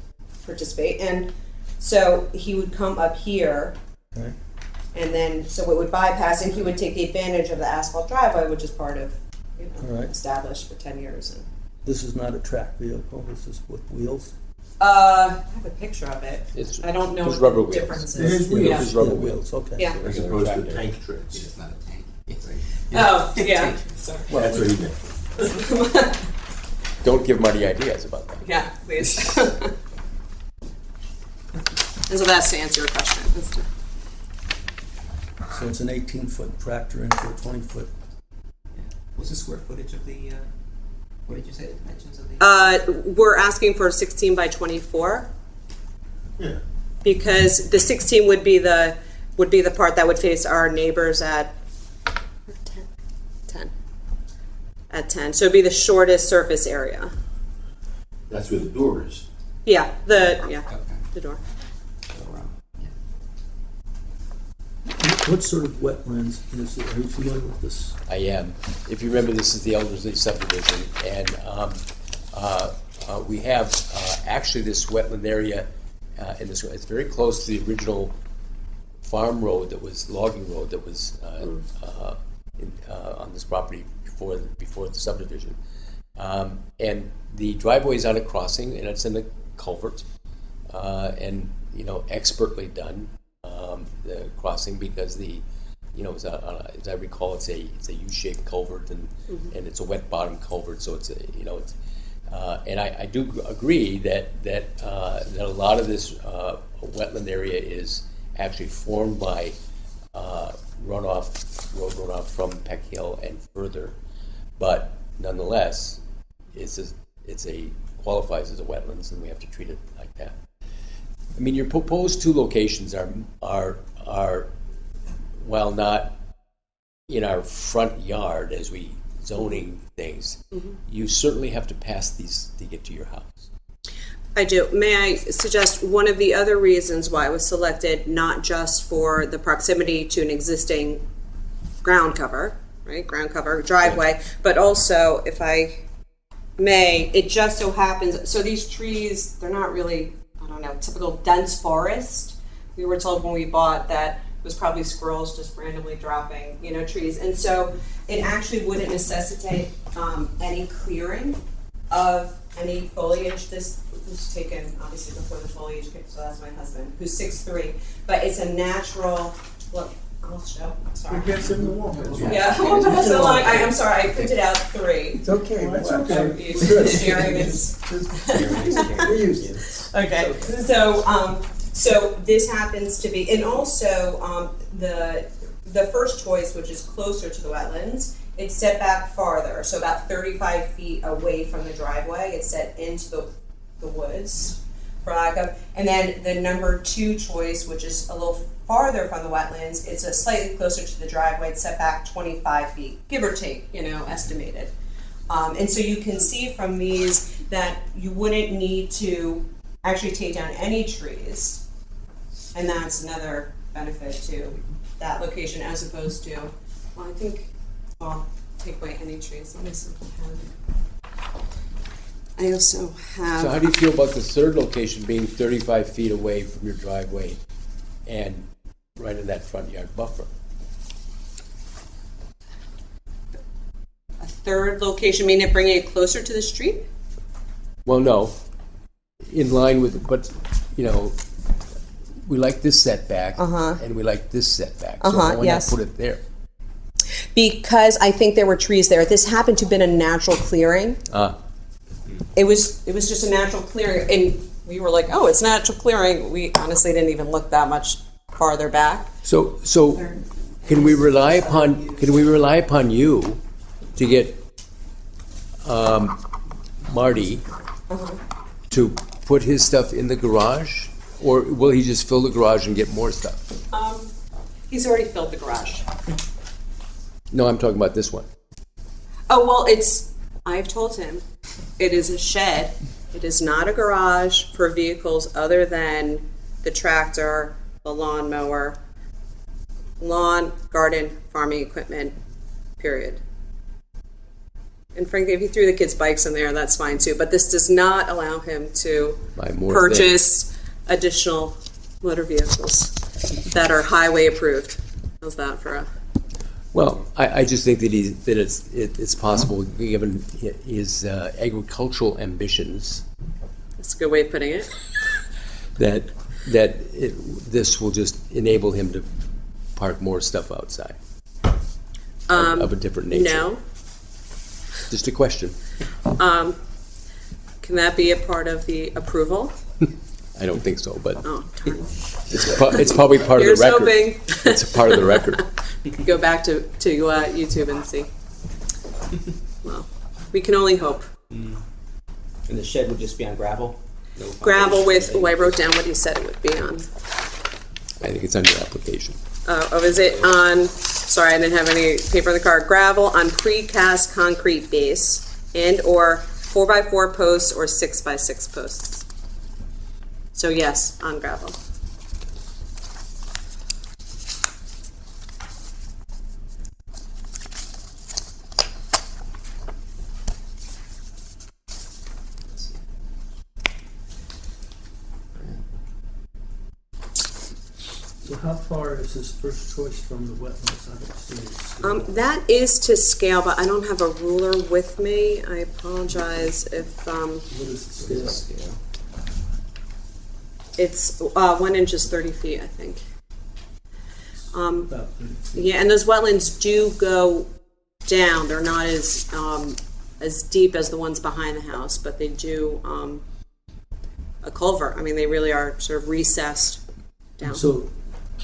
participate. And so he would come up here Okay. and then, so it would bypass and he would take advantage of the asphalt driveway, which is part of, you know, All right. established for 10 years. And This is not a track vehicle, this is with wheels? I have a picture of it. It's- I don't know there's what rubber the wheels. difference There's is. wheels. Yeah. There's rubber Yeah, wheels. Okay. Yeah. As opposed to Tractor. tank trips. It's not a tank. Oh, yeah. Sorry. That's what he meant. Don't give Marty ideas about that. Yeah, please. And so that's to answer your question. So it's an 18-foot tractor into a 20-foot. What's the square footage of the, what did you say, the dimensions of the? We're asking for 16 by 24 Yeah. because the 16 would be the part that would face our neighbors at 10. At 10. So it'd be the shortest surface area. That's where the door is. Yeah, the Okay. door. So, yeah. What sort of wetlands is it? Are you familiar with this? I am. If you remember, this is the Eldersley subdivision, and we have actually this wetland area in this. It's very close to the original farm road that was logging road that was on this property before the subdivision, and the driveway is on a crossing, and it's in a culvert, and expertly done. The crossing because as I recall, it's a U-shaped culvert and it's a wet bottom culvert, so it's and I do agree that a lot of this wetland area is actually formed by road runoff from Peck Hill and further, but nonetheless, qualifies as a wetlands, and we have to treat it like that. I mean, your proposed two locations are while not in our front yard as we zoning things, you certainly have to pass these to get to your house. I do. May I suggest one of the other reasons why it was selected, not just for the proximity to an existing ground cover, right, ground cover, driveway, but also, if I may, it just so happens, so these trees, they're not really, I don't know, typical dense forest. We were told when we bought that it was probably squirrels just randomly dropping, trees. And so it actually wouldn't necessitate any clearing of any foliage. This was taken obviously before the foliage came, so that's my husband, who's 6'3". But it's a natural, look, I'll show, sorry. You can't sit in the wall. Yeah, so I'm sorry, I printed out 3. It's okay, that's okay. Sharing is. We're used to it. Okay, so this happens to be, and also the first choice, which is closer to the wetlands, it's set back farther, so about 35 feet away from the driveway. It's set into the woods, for lack of. And then the number 2 choice, which is a little farther from the wetlands, it's a slightly closer to the driveway. It's set back 25 feet, give or take, estimated. And so you can see from these that you wouldn't need to actually take down any trees. And that's another benefit to that location as opposed to, take away any trees. Let me see if I have it. I also have. So how do you feel about the third location being 35 feet away from your driveway and right in that front yard buffer? A third location, meaning bringing it closer to the street? Well, no, in line with, but, we like this setback and we like this setback. So why not put it there? Because I think there were trees there. This happened to have been a natural clearing. It was just a natural clearing, and we were like, oh, it's natural clearing. We honestly didn't even look that much farther back. So can we rely upon you to get Marty to put his stuff in the garage, or will he just fill the garage and get more stuff? He's already filled the garage. No, I'm talking about this one. Oh, well, I've told him, it is a shed. It is not a garage for vehicles other than the tractor, the lawnmower, lawn, garden, farming equipment, period. And frankly, if you threw the kids' bikes in there, that's fine too. But this does not allow him to Buy more purchase additional motor vehicles that are highway approved. How's that for a... Well, I just think that it's possible, given his agricultural ambitions, That's a good way of putting it. that this will just enable him to park more stuff outside of a different nature. No. Just a question. Can that be a part of the approval? I don't think so, but Oh, darn. it's probably part Here's of the record. hoping. It's a part of the record. You can go back to YouTube and see. Well, we can only hope. And the shed would just be on gravel? No Gravel with, foundation? I wrote down what he said it would be on. I think it's under application. Is it on, sorry, I didn't have any paper in the car. Gravel on precast concrete base and or 4x4 posts or 6x6 posts. So yes, on gravel. So how far is his first choice from the wetlands? I don't see it. That is to scale, but I don't have a ruler with me. I apologize if What is the scale? it's 1 inch is 30 feet, I think. About 30 feet. Yeah, and those wetlands do go down. They're not as deep as the ones behind the house, but they do a culvert. I mean, they really are sort of recessed down. So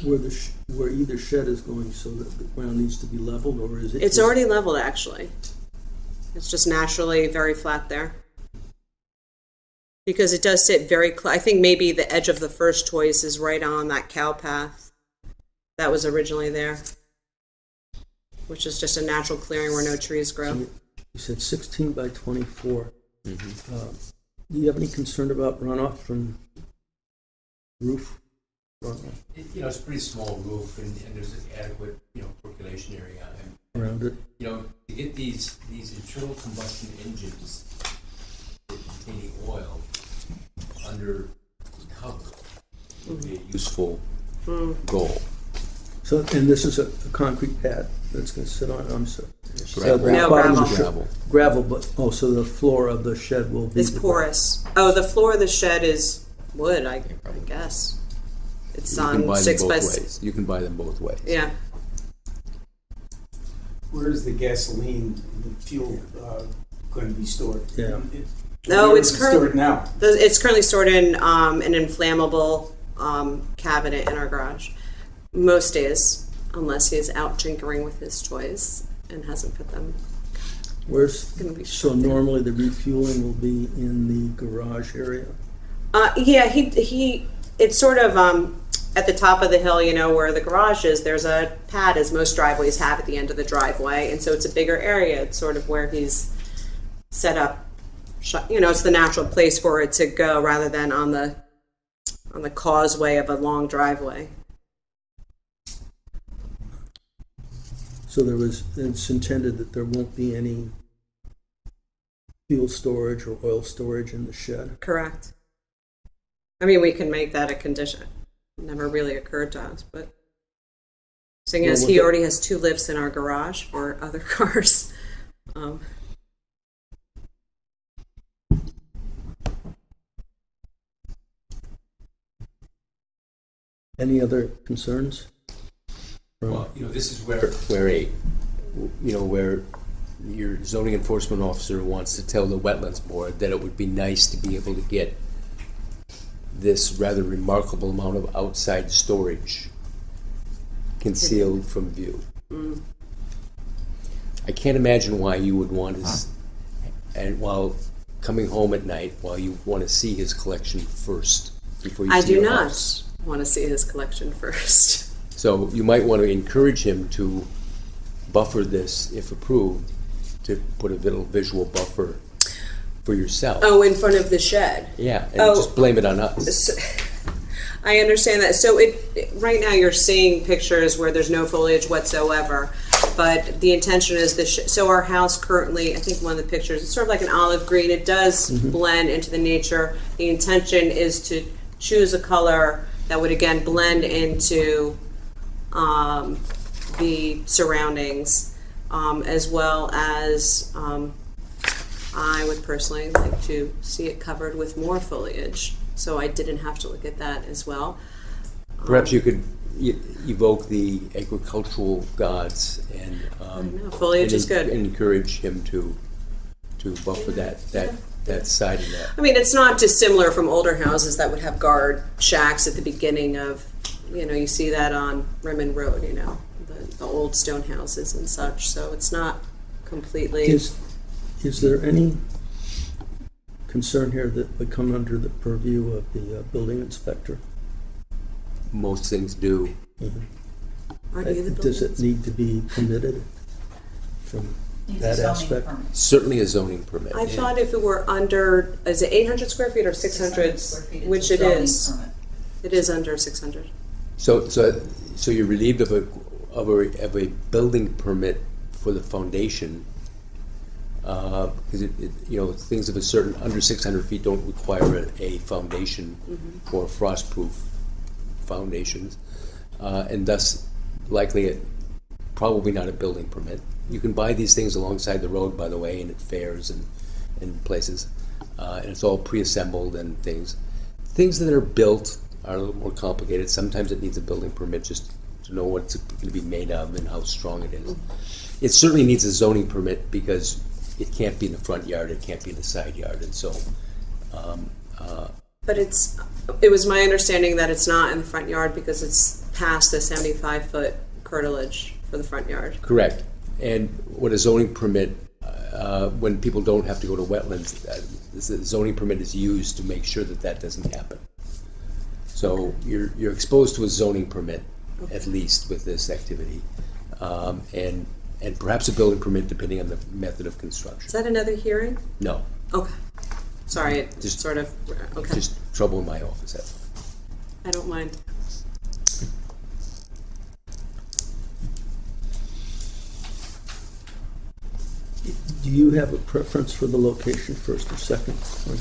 where either shed is going, so that the ground needs to be leveled, or is it? It's already leveled, actually. It's just naturally very flat there. Because it does sit very I think maybe the edge of the first choice is right on that cow path that was originally there, which is just a natural clearing where no trees grow. You said 16 by 24. Do you have any concern about runoff from roof? It's a pretty small roof, and there's an adequate, percolation area. around it. You know, to get these internal combustion engines containing oil under cover would be a useful goal. So, and this is a concrete pad that's going to sit on, I'm sorry. Gravel. No, Bottom of the gravel. shed. Gravel, but, oh, so the floor of the shed will be. It's the porous. Oh, the floor of the shed is wood, I guess. It's You can on buy them 6 by both 6. ways. You can buy them both ways. Yeah. Where is the gasoline, the fuel going to be stored? Yeah. No, Where it's is it stored now. It's currently stored in an inflammable cabinet in our garage. Most days, unless he's out tinkering with his toys and hasn't put them. Where's, Gonna be so short there. normally the refueling will be in the garage area? Yeah, he it's sort of at the top of the hill, you know, where the garage is. There's a pad, as most driveways have, at the end of the driveway, and so it's a bigger area. It's sort of where he's set up. You know, it's the natural place for it to go, rather than on the causeway of a long driveway. So it's intended that there won't be any fuel storage or oil storage in the shed? Correct. I mean, we can make that a condition. Never really occurred to us, but seeing Well, as with he it- already has 2 lifts in our garage for other cars. Any other concerns? Well, you know, this is where your zoning enforcement officer wants to tell the wetlands board that it would be nice to be able to get this rather remarkable amount of outside storage concealed from view. I can't imagine why you would want to, and while coming home at night, while you want to see his collection first before you I see do your not house. want to see his collection first. So you might want to encourage him to buffer this, if approved, to put a little visual buffer for yourself. Oh, in front of the shed. Yeah, and Oh. just blame it on us. So, I understand that. So right now you're seeing pictures where there's no foliage whatsoever, but the intention is so our house currently, I think one of the pictures, it's sort of like an olive green. It does blend into the nature. The intention is to choose a color that would again blend into the surroundings, as well as I would personally like to see it covered with more foliage, so I didn't have to look at that as well. Perhaps you could evoke the agricultural gods and Foliage is good. and encourage him to buffer that side of that. I mean, it's not dissimilar from older houses that would have guard shacks at the beginning of, you see that on Rimmon Road, the old stone houses and such, so it's not completely... Is there any concern here that would come under the purview of the building inspector? Most things do. Aren't you the Does it building need to be permitted from Needs a that zoning aspect? permit. Certainly a zoning permit. I thought if it were under, is it 800 square feet or 600? 600 square feet, it's Which a it zoning is. permit. It is under 600. So you're relieved of a building permit for the foundation, because things of a certain under 600 feet don't require a foundation or frost-proof foundations, and thus likely probably not a building permit. You can buy these things alongside the road, by the way, and at fairs and places, and it's all pre-assembled and things. Things that are built are a little more complicated. Sometimes it needs a building permit just to know what it's going to be made of and how strong it is. It certainly needs a zoning permit because it can't be in the front yard, it can't be in the side yard, and so. But it was my understanding that it's not in the front yard because it's past the 75-foot curtilage for the front yard. Correct. And what a zoning permit, when people don't have to go to wetlands, the zoning permit is used to make sure that doesn't happen. So you're exposed to a zoning permit, at least with this activity, and perhaps a building permit depending on the method of construction. Is that another hearing? No, Okay. Sorry, it Just- sort of, okay. just trouble in my office. That's all. I don't mind. Do you have a preference for the location, first or second? Or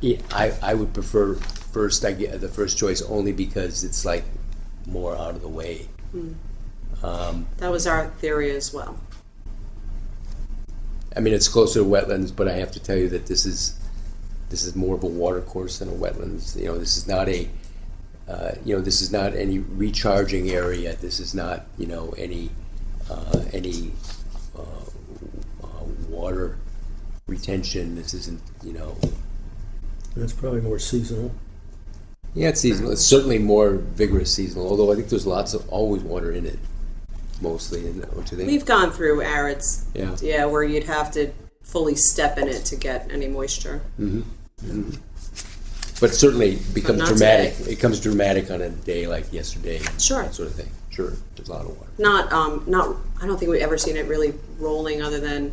yeah? I would prefer first. I get the first choice only because it's like more out of the way. That was our theory as well. I mean, it's closer to wetlands, but I have to tell you that this is more of a water course than a wetlands. You know, this is not a this is not any recharging area. This is not any water retention. This isn't It's probably more seasonal. Yeah, it's seasonal. It's certainly more vigorous seasonal. Although I think there's lots of always water in it, mostly. Isn't that what you think? We've gone through arids, Yeah. where you'd have to fully step in it to get any moisture. But it certainly becomes not dramatic. today. It becomes dramatic on a day like yesterday. Sure. That sort of thing. Sure, there's a lot of water. Not. I don't think we've ever seen it really rolling, other than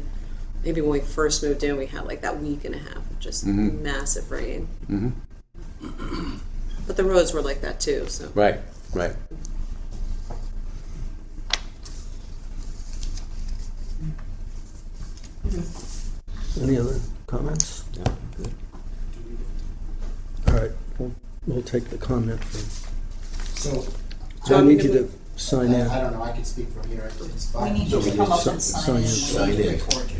maybe when we first moved in, we had like that week and a half of just massive rain. But the roads were like that too. So Right. Any other comments? Yeah. Good. All right, we'll take the comment from. So I need you to sign in. I don't know, I can speak from here, it's We fine. need you to come up and sign in. Sign in. Record you.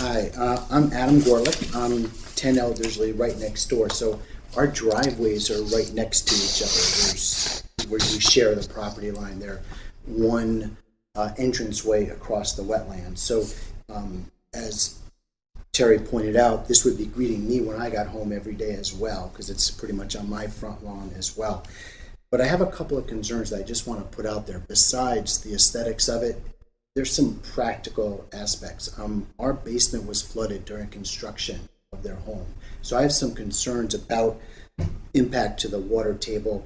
Hi, I'm Adam Gorlick. I'm 10 Elderslie, right next door. So our driveways are right next to each other. Where we share the property line there. One entranceway across the wetlands. So as Terry pointed out, this would be greeting me when I got home every day as well, because it's pretty much on my front lawn as well. But I have a couple of concerns that I just want to put out there. Besides the aesthetics of it, there's some practical aspects. Our basement was flooded during construction of their home. So I have some concerns about impact to the water table.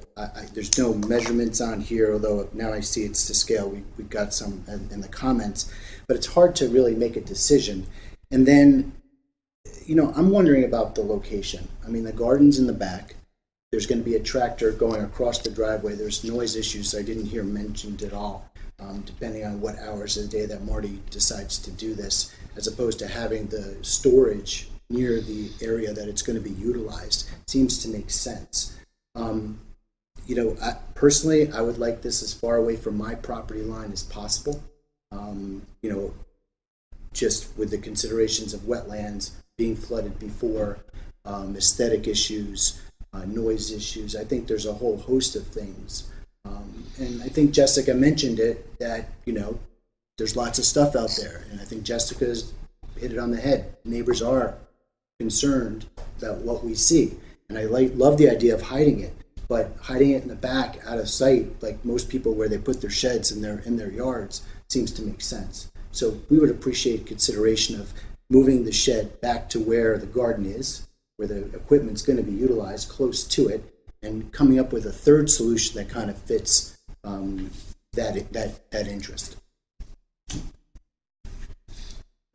There's no measurements on here, although now I see it's to scale. We got some in the comments, but it's hard to really make a decision. And then, I'm wondering about the location. I mean, the garden's in the back. There's going to be a tractor going across the driveway. There's noise issues I didn't hear mentioned at all. Depending on what hours of the day that Marty decides to do this, as opposed to having the storage near the area that it's going to be utilized, seems to make sense. Personally, I would like this as far away from my property line as possible. Just with the considerations of wetlands being flooded before, aesthetic issues, noise issues. I think there's a whole host of things. And I think Jessica mentioned it, that, there's lots of stuff out there. And I think Jessica's hit it on the head. Neighbors are concerned about what we see. And I love the idea of hiding it, but hiding it in the back, out of sight, like most people where they put their sheds in their yards, seems to make sense. So we would appreciate consideration of moving the shed back to where the garden is, where the equipment's going to be utilized, close to it, and coming up with a third solution that kind of fits that interest.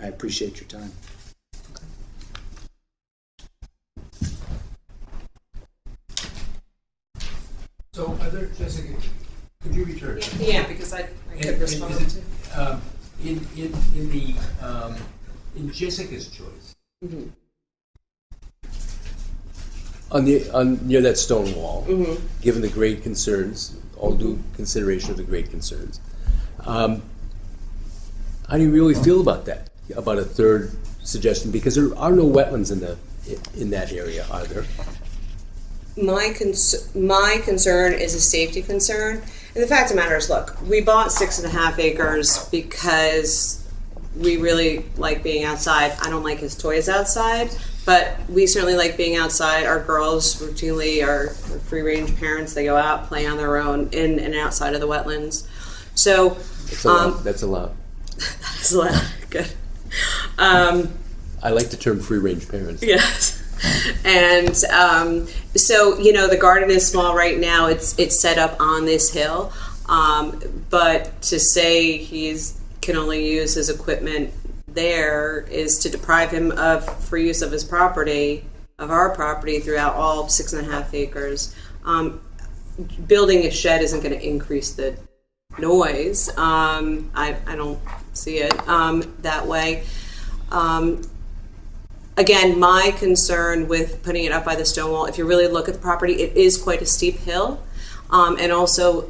I appreciate your time. So, Jessica, could you return? yeah, because I could And respond is to. it, in Jessica's choice, On near that stone wall, given the grade concerns, all due consideration of the grade concerns, how do you really feel about that? About a third suggestion, because there are no wetlands in that area, are there? My concern is a safety concern. And the fact of the matter is, look, we bought 6.5 acres because we really like being outside. I don't like his toys outside, but we certainly like being outside. Our girls routinely are free-range parents. They go out, play on their own, in and outside of the wetlands. So That's a lot. that is a lot. Good. I like the term free-range parents. Yes. And so, you know, the garden is small right now. It's set up on this hill. But to say he's can only use his equipment there is to deprive him of free use of his property, of our property throughout all 6.5 acres. Building a shed isn't going to increase the noise. I don't see it that way. Again, my concern with putting it up by the stone wall, if you really look at the property, it is quite a steep hill. And also,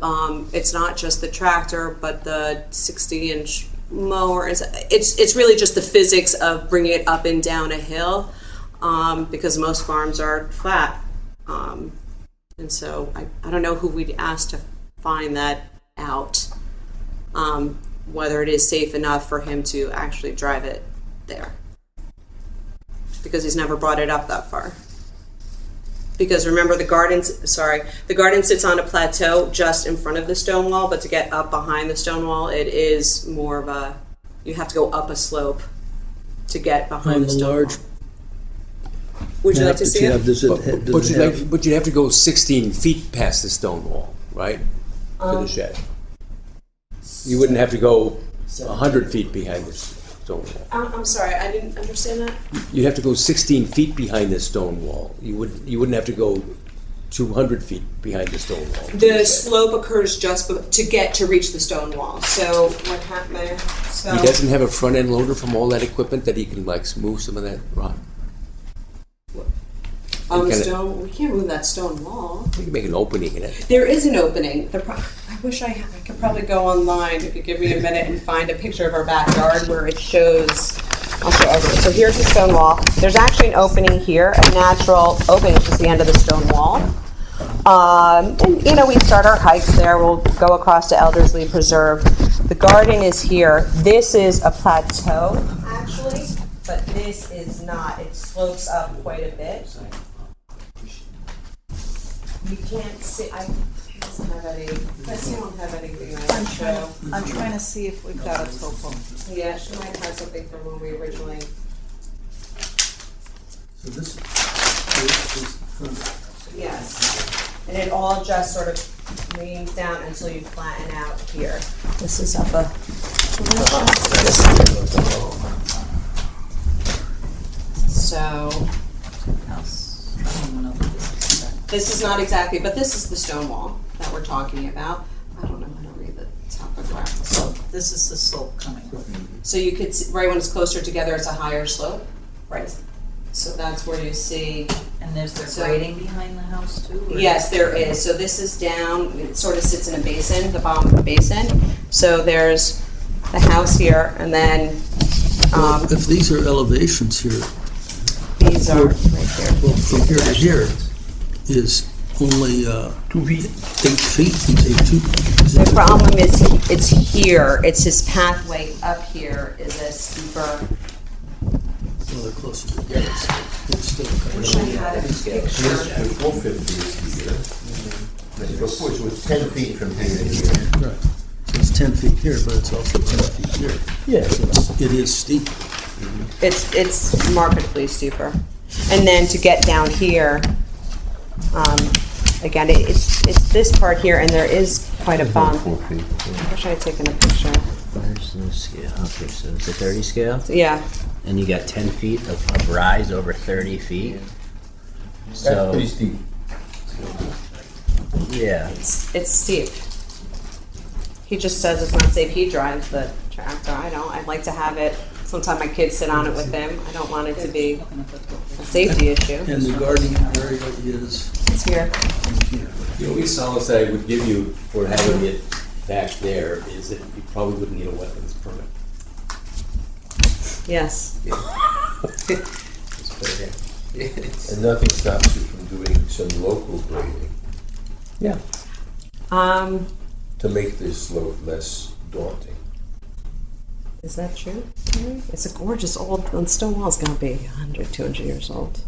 it's not just the tractor, but the 60-inch mower. It's really just the physics of bringing it up and down a hill, because most farms are flat. And so I don't know who we'd ask to find that out, whether it is safe enough for him to actually drive it there, because he's never brought it up that far. Because remember, the garden sits on a plateau just in front of the stone wall, but to get up behind the stone wall, it is more of a, you have to go up a slope to get behind the stone wall. Would you like to see it? But you'd have to go 16 feet past the stone wall, right? To the shed. You wouldn't have to go 100 feet behind the stone wall. I'm sorry, I didn't understand that. You'd have to go 16 feet behind the stone wall. You wouldn't have to go 200 feet behind the stone wall. The slope occurs just to reach the stone wall. So what happened there? So He doesn't have a front end loader from all that equipment that he can like move some of that rock. on the stone, we can't move that stone wall. You can make an opening in it. There is an opening. I wish I could probably go online if you give me a minute and find a picture of our backyard where it shows. I'll show over. So here's the stone wall. There's actually an opening here, a natural opening, which is the end of the stone wall. And you know, we start our hikes there. We'll go across to Elderslie Preserve. The garden is here. This is a plateau, actually, but this is not. It slopes up quite a bit. You can't see. I don't have any. I don't have anything I can show. I'm trying to see if we've got a topo. Yeah, she might have something from when we originally. So this is Yes, and it all just sort of leans down until you flatten out here. This is up a. So. This is not exactly, but this is the stone wall that we're talking about. I don't know how to read the topographical. So this is the slope coming. So you could see, right when it's closer together, it's a higher slope. Right. So that's where you see. And there's the grading behind the house too? Yes, there is. So this is down, it sort of sits in a basin, the bottom of the basin. So there's the house here, and then If these are elevations here, these are right here. well, from here to here is only 2 feet, 8 feet. The problem is it's here. It's his pathway up here is a steeper. Well, they're closer together. So it's still I wish I had a picture. 450 is here. Of course, it was 10 feet from here to here. right. So it's 10 feet here, but it's also 10 feet here. Yeah. So it is steep. It's markedly steeper. And then to get down here, again, it's this part here, and there is quite a bump. 4 feet. I wish I had taken a picture. Where's the scale? Okay, so it's a 30 scale? Yeah. And you got 10 feet of rise over 30 feet? That's So, pretty steep. yeah. It's steep. He just says it's not safe. He drives the tractor. I don't. I'd like to have it. Sometimes my kids sit on it with him. I don't want it to be a safety issue. And the gardening area is It's here. here. The only solace that I would give you for having it back there is that you probably wouldn't need a wetlands permit. Yes. Just put it in. And nothing stops you from doing some local grading Yeah. to make this slope less daunting. Is that true? It's a gorgeous old. The stone wall's going to be 100, 200 years old.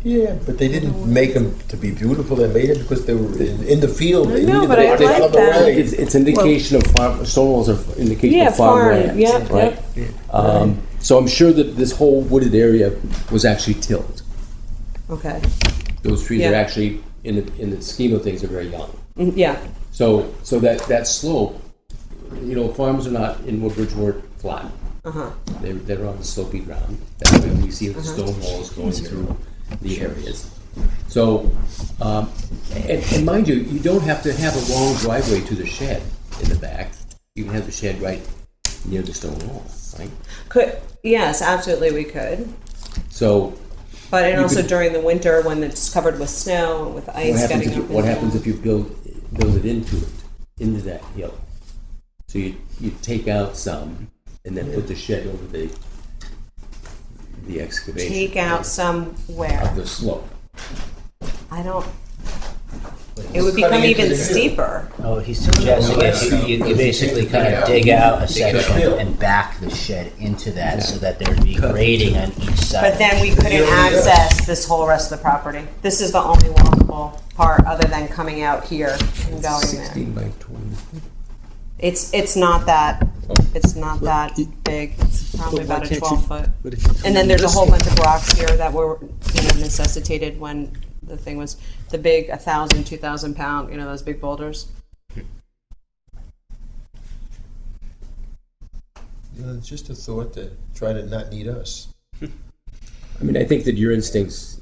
Yeah, but they didn't make them to be beautiful. They made it because they were in the field. They know, needed but to I get out like of the that. way. It's indication of farm. Stone walls are indication Yeah, of farm farm. lands, Yep, right? yep. So I'm sure that this whole wooded area was actually tilled. Okay. Those trees are Yeah. actually, in the scheme of things, are very young. Yeah. So that slope, farms are not in Woodbridge weren't flat. Uh-huh. They're on slopey ground. That's why we see the stone walls going through the areas. So, and mind you, you don't have to have a long driveway to the shed in the back. You can have the shed right near the stone wall, right? Yes, absolutely we could. So, But and You also could- during the winter when it's covered with snow and with ice getting up and what down. happens if you build it into that hill? So you take out some and then put the shed over the excavation. Take out somewhere. Of the slope. I don't. It would become even steeper. Oh, he's suggesting if you basically kind of dig out a section and back the shed into that so that there'd be grading on each side. But then we couldn't access this whole rest of the property. This is the only walkable part other than coming out here and going 16 there. by 20. It's not that. It's not that big. It's probably But why about a can't 12 you- foot. but if you come And then in there's a this whole way- bunch of rocks here that were necessitated when the thing was the big 1,000, 2,000 pound, those big boulders. It's just a thought to try to not need us. I mean, I think that your instincts,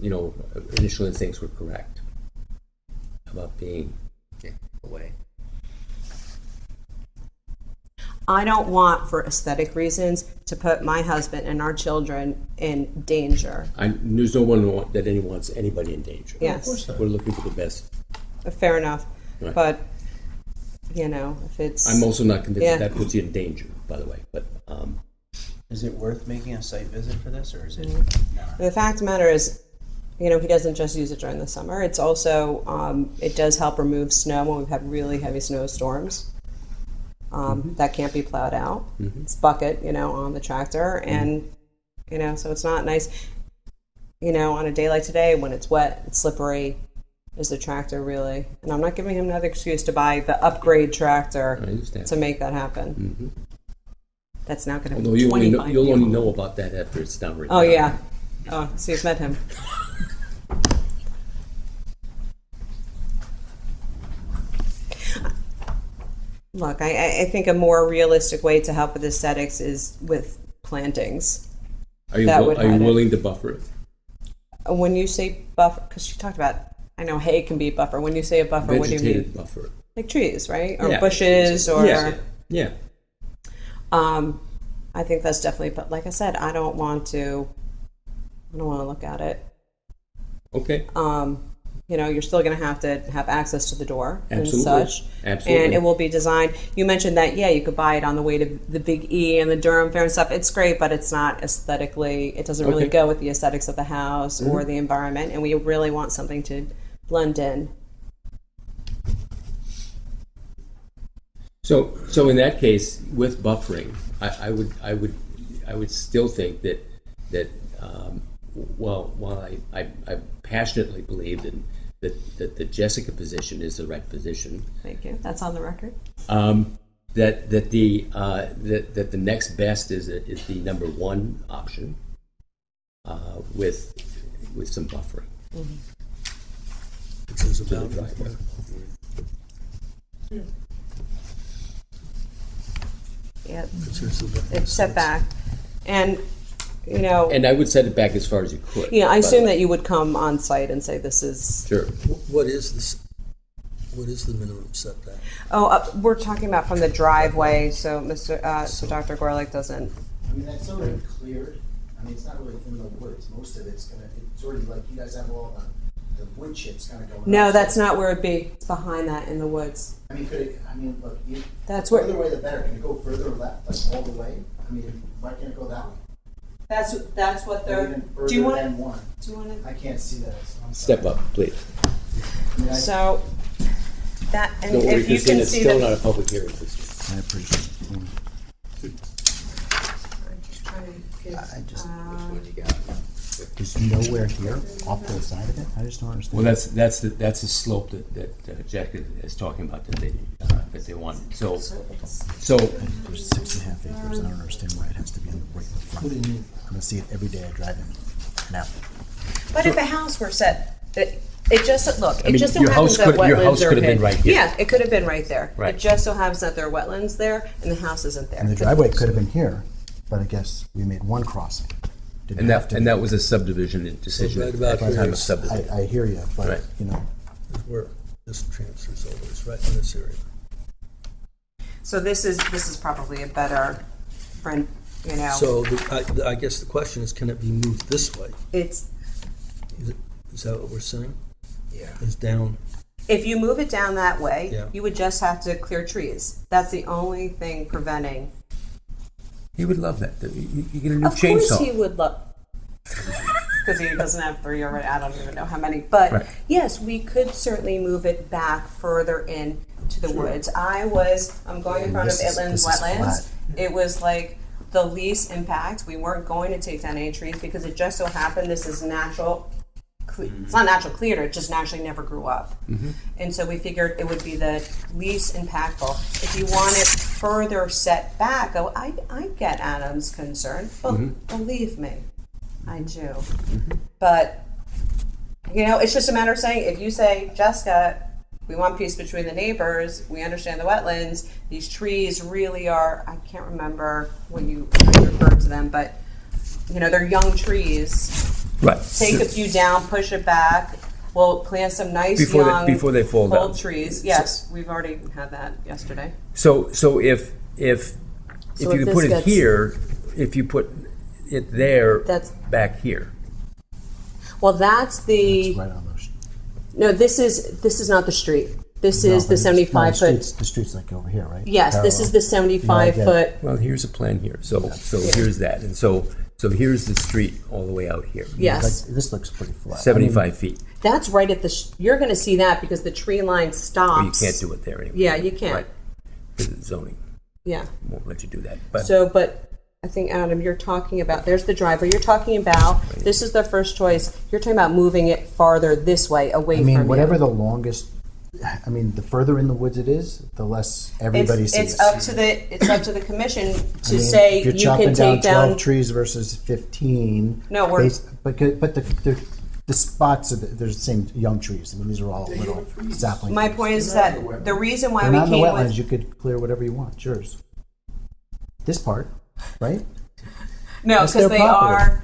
initial instincts were correct about being away. I don't want, for aesthetic reasons, to put my husband and our children in danger. There's no one that wants anybody in danger. Yes. Of course not. We're looking for the best. Fair enough. Right. But, if it's... I'm also not convinced Yeah. that puts you in danger, by the way. But Is it worth making a site visit for this, or is it not? The fact of the matter is, he doesn't just use it during the summer. It's also, it does help remove snow when we've had really heavy snowstorms. That can't be plowed out. It's bucket, on the tractor. And, so it's not nice, on a day like today when it's wet, it's slippery, is the tractor really? And I'm not giving him another excuse to buy the upgrade tractor I understand. to make that happen. That's now going to Although be you'll 25 only know about that after it's done. Oh, yeah. Oh, so you've met him. Look, I think a more realistic way to help with aesthetics is with plantings. Are you, That would are you hide it. willing to buffer it? When you say buffer, because she talked about, I know hay can be a buffer. When you say a buffer, what do you Vegetated mean? buffer. Like trees, right? Or Yeah. bushes, or... Yeah. I think that's definitely, but like I said, I don't want to look at it. Okay. You're still going to have access to the door Absolutely. and such. Absolutely. And it will be designed. You mentioned that, you could buy it on the way to the Big E and the Durham Fair and stuff. It's great, but it's not aesthetically, it doesn't really Okay. go with the aesthetics of the house or the environment. And we really want something to blend in. So in that case, with buffering, I would still think that while I passionately believe that the Jessica position is the right position, Thank you. That's on the record. that the next best is the number one option with some buffering. Which is To the about driveway. Yep. it's It's set back. And, And I would set it back as far as you could. I assume that you would come on site and say this is... Sure. What is this? What is the minimum setback? Oh, we're talking about from the driveway, so so Dr. Gorlick doesn't... I mean, that's already cleared. I mean, it's not really in the woods. Most of it's already like, you guys have all the wood chips kind of going No, up. that's not where it'd be. It's behind that in the woods. I mean, look, That's the where... further away the better. Can it go further left, like all the way? I mean, why can't it go that way? That's what Or they're... even Do further you want than one? Do you want I can't see that. I'm Step sorry. up, please. I mean, to... So, that... And Don't worry, if you Christine, can it's see still the... not a public hearing, Christine. I appreciate it. I'm just trying to get, I just- There's nowhere here off to the side of it? I just don't understand. Well, that's the slope that Jack is talking about, that if they wanted. So There's 6.5 acres. I don't understand why it has to be in the right in the front. What do you mean? I'm gonna see it every day I drive in. Now, But if a house were set, it just, look, I mean, it just so your happens house that could- your wetlands house are could have been hid. right here. Yeah, it could have been right there. Right. It just so happens that there are wetlands there and the house isn't there. and the driveway could have been here, but I guess we made one crossing. Didn't and have that to and be. that was a subdivision decision right about at the here. time of subdivision. I hear you, but Right. you know, Where this transfers over is right in this area. So this is probably a better, friend, you know. So I guess the question is, can it be moved this way? It's, Is that what we're saying? Yeah. Is down, if you move it down that way, Yeah. you would just have to clear trees. That's the only thing preventing. He would love that. You get a new Of chainsaw. course he would love, because he doesn't have 3 already, I don't even know how many. But Right. yes, we could certainly move it back further in to the woods. I'm going in front of this is Wetlands. flat. It was like the least impact. We weren't going to take down any trees because it just so happened this is natural. It's not natural cleared, it just naturally never grew up. And so we figured it would be the least impactful. If you want it further set back, I get Adam's concern. Believe me, I do. But, you know, it's just a matter of saying, if you say, Jessica, we want peace between the neighbors, we understand the wetlands, these trees really are, I can't remember when you referred to them, but, you know, they're young trees. Right. Take a few down, push it back. We'll plant some nice Before they- young before they fall old down. trees. Yes, we've already had that yesterday. So if So you if could this put it gets- here, if you put it there, That's- back here. Well, that's the it's right on those. no. This is not the street. This No, is but the it's- 75 no, foot. The street's like over here, right? Yes, this is the 75 No, I foot. Well, here's a plan here. So here's that, and so here's the street all the way out here. Yes, Like, this looks pretty flat. 75 feet. that's right at the. You're going to see that because the tree line But you stops. can't do it there anyway. Yeah, you can't. Right. Because it's zoning Yeah. won't let you do that. But But I think, Adam, you're talking about, there's the driveway, you're talking about, this is the first choice, you're talking about moving it farther this way, away I from mean, you. whatever the longest, I mean, the further in the woods it is, the less everybody It's sees. up to the commission I to mean, say if you're you chopping can take down 12 down. trees versus 15. No, we're- but the spots there's the same young trees. I mean, these are all little sapling. My trees. point is that the reason why They're we not in the came wetlands. with. You could clear whatever you want. It's yours. This part, right? No, That's because their they property. are,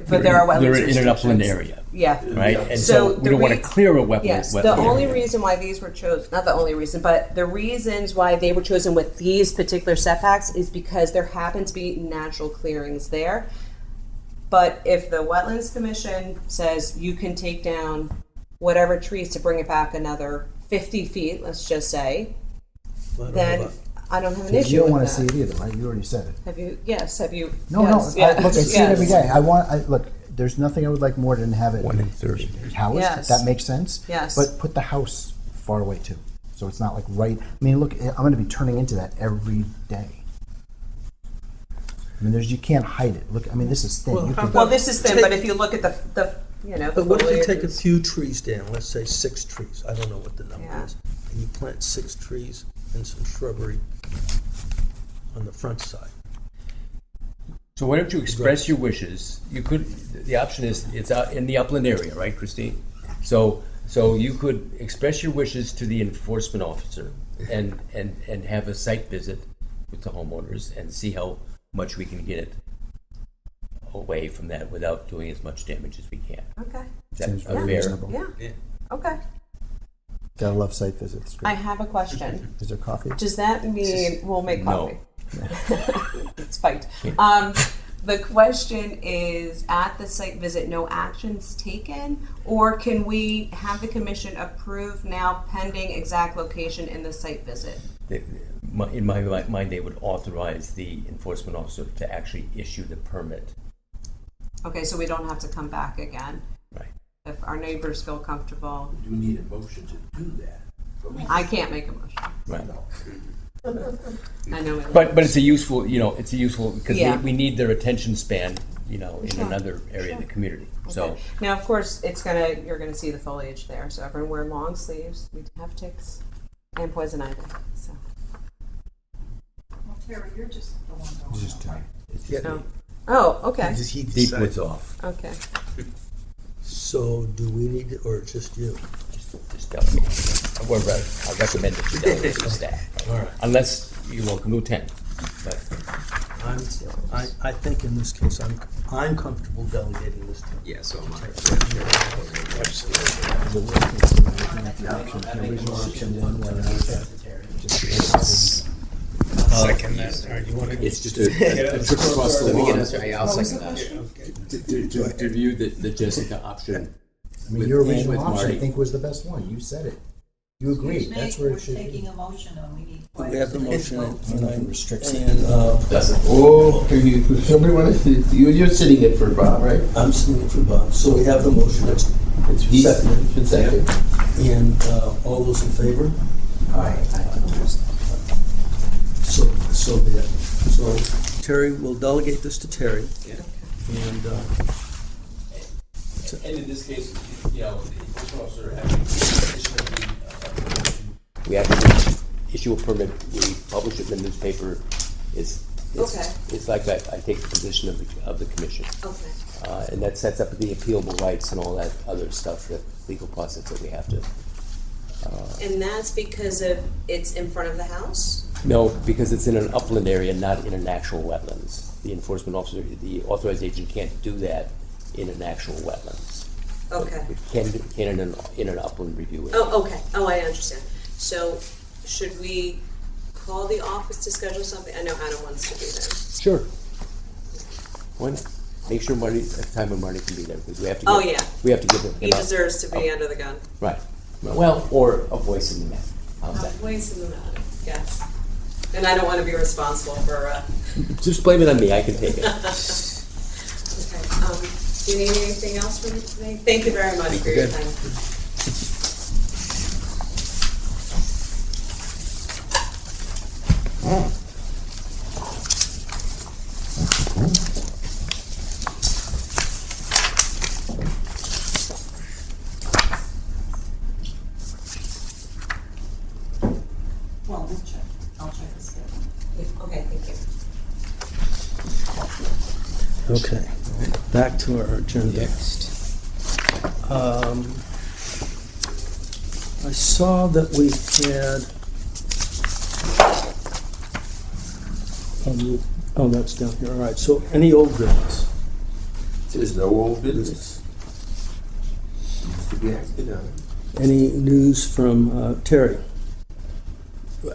but there are wetlands they're in an restrictions. upland area, Yeah. right? And So so, the we don't want to rea- clear a wetland. Yes, wetland the only area. reason why these were chosen, not the only reason, but the reasons why they were chosen with these particular setbacks is because there happen to be natural clearings there. But if the Wetlands Commission says you can take down whatever trees to bring it back another 50 feet, let's just say, then I don't have an issue You don't with want to that. see it either, right? You already said it. Have you? Yes. Have you? No, yes, no. yes, Look, I see yes. it every day. Look, there's nothing I would like more than have it 1 in 30. housed. Yes. That makes sense. Yes. But put the house far away too, so it's not like right. I mean, look, I'm going to be turning into that every day. I mean, you can't hide it. Look, I mean, this is thin. Well, You how could- Well, this is thin, but if you look at the you know, the but what if you foliage take a is- few trees down, let's say 6 trees, I don't know what the number Yeah. is, and you plant 6 trees and some shrubbery on the front side. So why don't you express your wishes? You could. The option is it's out in the upland area, right, Christine? So you could express your wishes to the enforcement officer and have a site visit with the homeowners and see how much we can get it away from that without doing as much damage as we can. Okay. Is that Seems fair? very reasonable. Yeah. Okay. Gotta love site visits. Good. I have a question. Is there coffee? Does that mean we'll make No. coffee? It's spiked. The question is, at the site visit, no actions taken, or can we have the commission approve now pending exact location in the site visit? In my mind, they would authorize the enforcement officer to actually issue the permit. Okay, so we don't have to come back again. Right. If our neighbors feel comfortable, Do we need a motion to do that? I can't make a motion. Right. I know. But it's a useful, because Yeah. we need their attention span, in Sure. another area of the community. So Okay. Now, of course, you're gonna see the foliage there. So everyone wear long sleeves. We have ticks. and poison ivy, so. Well, Terry, you're just the one going. Just Terry. Oh, okay, Deep woods off. okay. So do we need, to, or just you? Just delegate. I recommend that you delegate to staff. All right. Unless you're welcome to attend. But I think in this case, I'm comfortable delegating this to you. Yeah, so am I. Second that, or you want to? It's just a trip across the lawn I'll second that. to view the Jessica option. I mean, your original with option, I Marty. think, was the best one. You said it. You agreed. Excuse me, That's where we're it should taking be. a motion and we need quite We have the a motion, vote. and Nothing restricts it. and Oh, somebody want to, you're sitting it for Bob, right? I'm sitting in for Bob. So we have the motion. It's He's seconded. been seconded. And all those in favor? Aye. So be it. So Terry, we'll delegate this to Terry. Yeah. And And in this case, you know, the enforcement officer having additionally We have to issue a permit, we publish it in the newspaper. Okay. It's like I take the position of the commission. Okay. And that sets up the appealable rights and all that other stuff, the legal process that we have to. And that's because it's in front of the house? No, because it's in an upland area, not in an actual wetlands. The enforcement officer, the authorized agent can't do that in an actual wetlands. Okay. It can in an upland review area. Oh, okay. Oh, I understand. So should we call the office to schedule something? I know Adam wants to be there. Sure. Why not? Make sure Marty, at the time when Marty can be there, because we have to. Oh, yeah. We have to give him. He deserves to be under the gun. Right. Well, or a voice in the matter. How's that? Ways in the matter, yes. And I don't want to be responsible for, Just blame it on me. I can take it. okay. Do you need anything else from me? Thank you very much for your time. Well, we'll check. I'll check the schedule. Okay, thank you. okay, back to our agenda. I saw that we had. Oh, that's down here. All right. So, any old business? There's no old business. Needs to be acted on. Any news from Terry?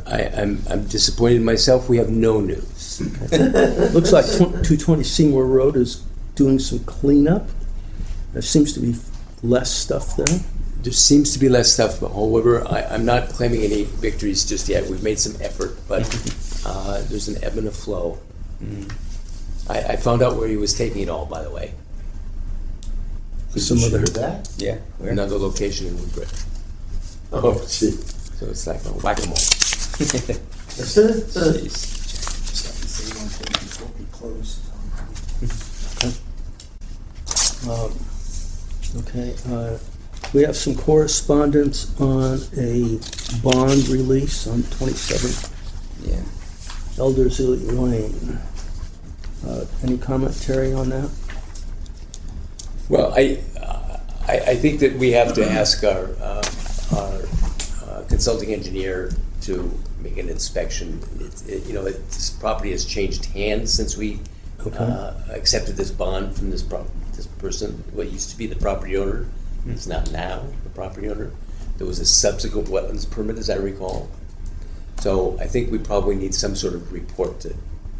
I'm disappointed in myself. We have no news. Looks like 220 Seymour Road is doing some cleanup. There seems to be less stuff there. There seems to be less stuff. However, I'm not claiming any victories just yet. We've made some effort, but there's an ebb and a flow. I found out where he was taking it all, by the way. Some other that? Yeah. Another location in Woodbridge. Oh, gee. So it's like a whack-a-mole. Okay, we have some correspondence on a bond release on 27th Yeah. Elderslie Lane. Any commentary on that? Well, I think that we have to ask our consulting engineer to make an inspection. This property has changed hands since we accepted this bond from this person. What used to be the property owner is not now the property owner. There was a subsequent wetlands permit, as I recall. So I think we probably need some sort of report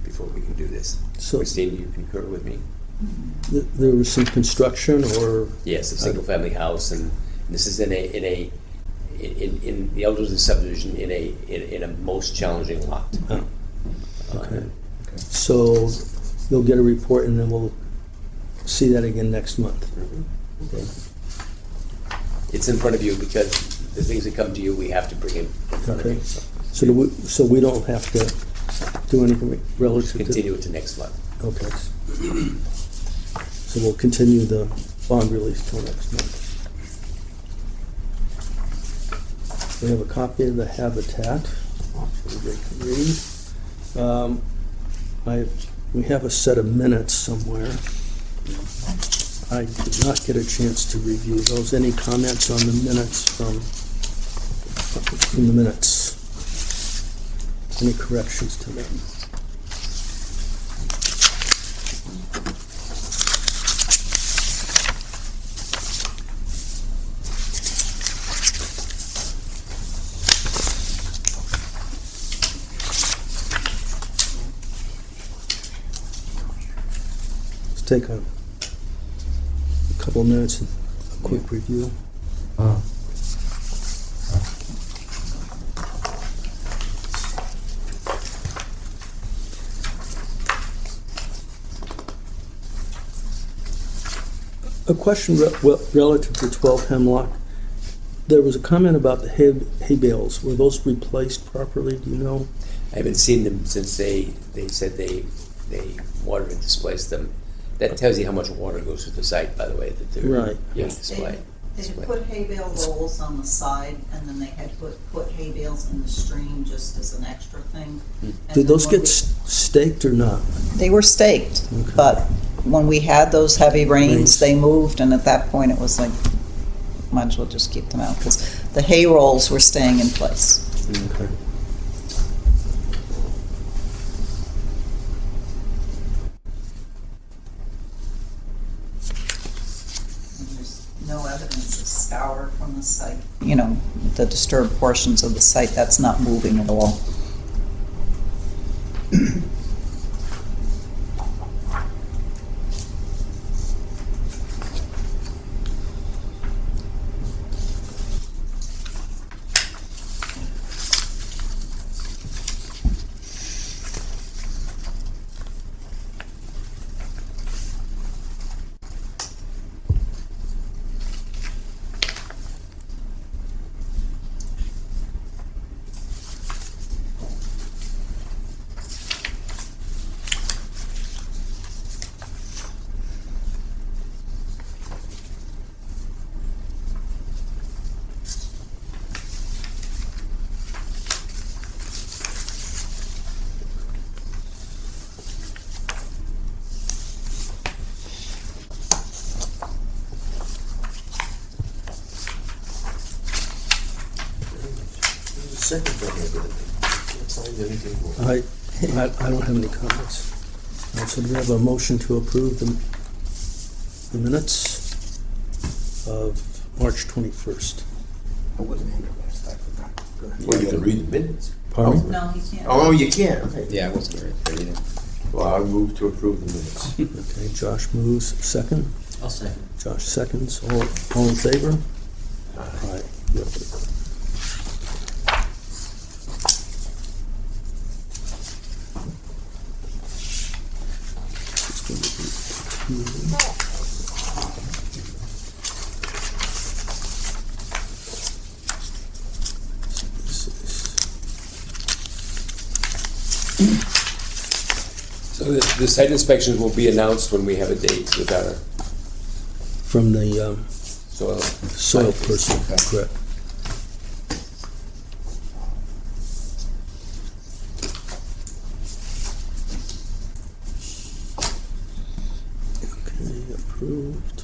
before we can do this. So- Christine, do you concur with me? There was some construction or? Yes, a single-family house, and this is in the Elderslie subdivision in a most challenging lot. Okay. So you'll get a report and then we'll see that again next month. Okay. It's in front of you because the things that come to you, we have to bring in front Okay. of you. So we don't have to do anything relative to? Continue it to next month. Okay. So we'll continue the bond release till next month. We have a copy of the habitat, so they can read. We have a set of minutes somewhere. I did not get a chance to review those. Any comments on the minutes from the minutes? Any corrections to them? Let's take a couple minutes and a quick review. A question relative to 12 Hemlock. There was a comment about the hay bales. Were those replaced properly? Do you know? I haven't seen them since they said they watered and displaced them. That tells you how much water goes through the site, by the way, that they're Right. being displayed. They had put hay bale rolls on the side, and then they had put hay bales in the stream just as an extra thing. And Did then those when get staked or not? They were staked, Okay. but when we had those heavy rains, Rains. they moved, and at that point, it was like, might as well just keep them out, because the hay rolls were staying in place. Okay. And there's no evidence of scour from the site. You know, the disturbed portions of the site, that's not moving at all. Second for everything. Can't find anything more. I don't have any comments. So do we have a motion to approve the minutes of March 21st? I wasn't here last time, I forgot. Go ahead. Well, you can read the minutes. Pardon me? No, he can't. Oh, you can, okay. Yeah, I wasn't ready either. Well, I move to approve the minutes. Okay, Josh moves second. I'll second. Josh seconds. All in favor? Aye. So the site inspections will be announced when we have a date with our From the soil. soil person, correct. Okay, approved.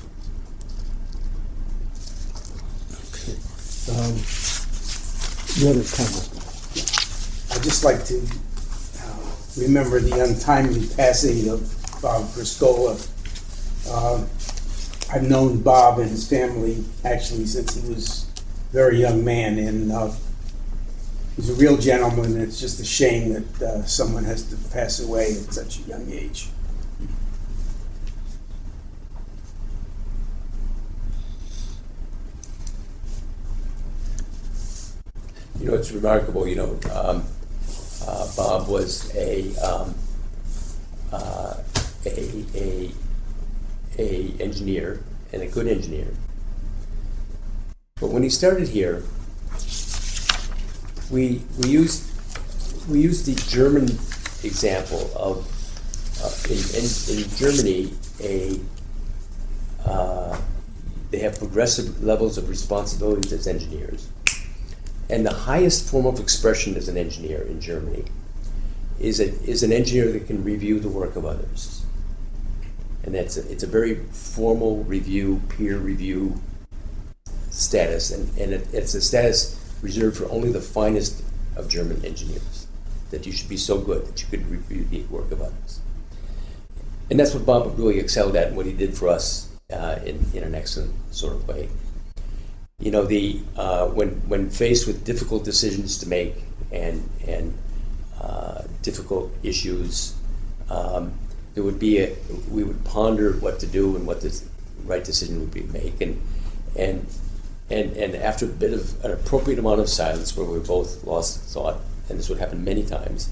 Okay. The other comment. I'd just like to remember the untimely passing of Bob Briscola. I've known Bob and his family actually since he was a very young man, and he's a real gentleman. It's just a shame that someone has to pass away at such a young age. You know, it's remarkable, Bob was a engineer, and a good engineer. But when he started here, we used the German example of in Germany they have progressive levels of responsibilities as engineers. And the highest form of expression as an engineer in Germany is an engineer that can review the work of others. And it's a very formal review, peer review status, and it's a status reserved for only the finest of German engineers, that you should be so good that you could review the work of others. And that's what Bob really excelled at and what he did for us in an excellent sort of way. You know, when faced with difficult decisions to make and difficult issues, there would be we would ponder what to do and what the right decision would be to make, and after a bit of an appropriate amount of silence where we both lost thought, and this would happen many times,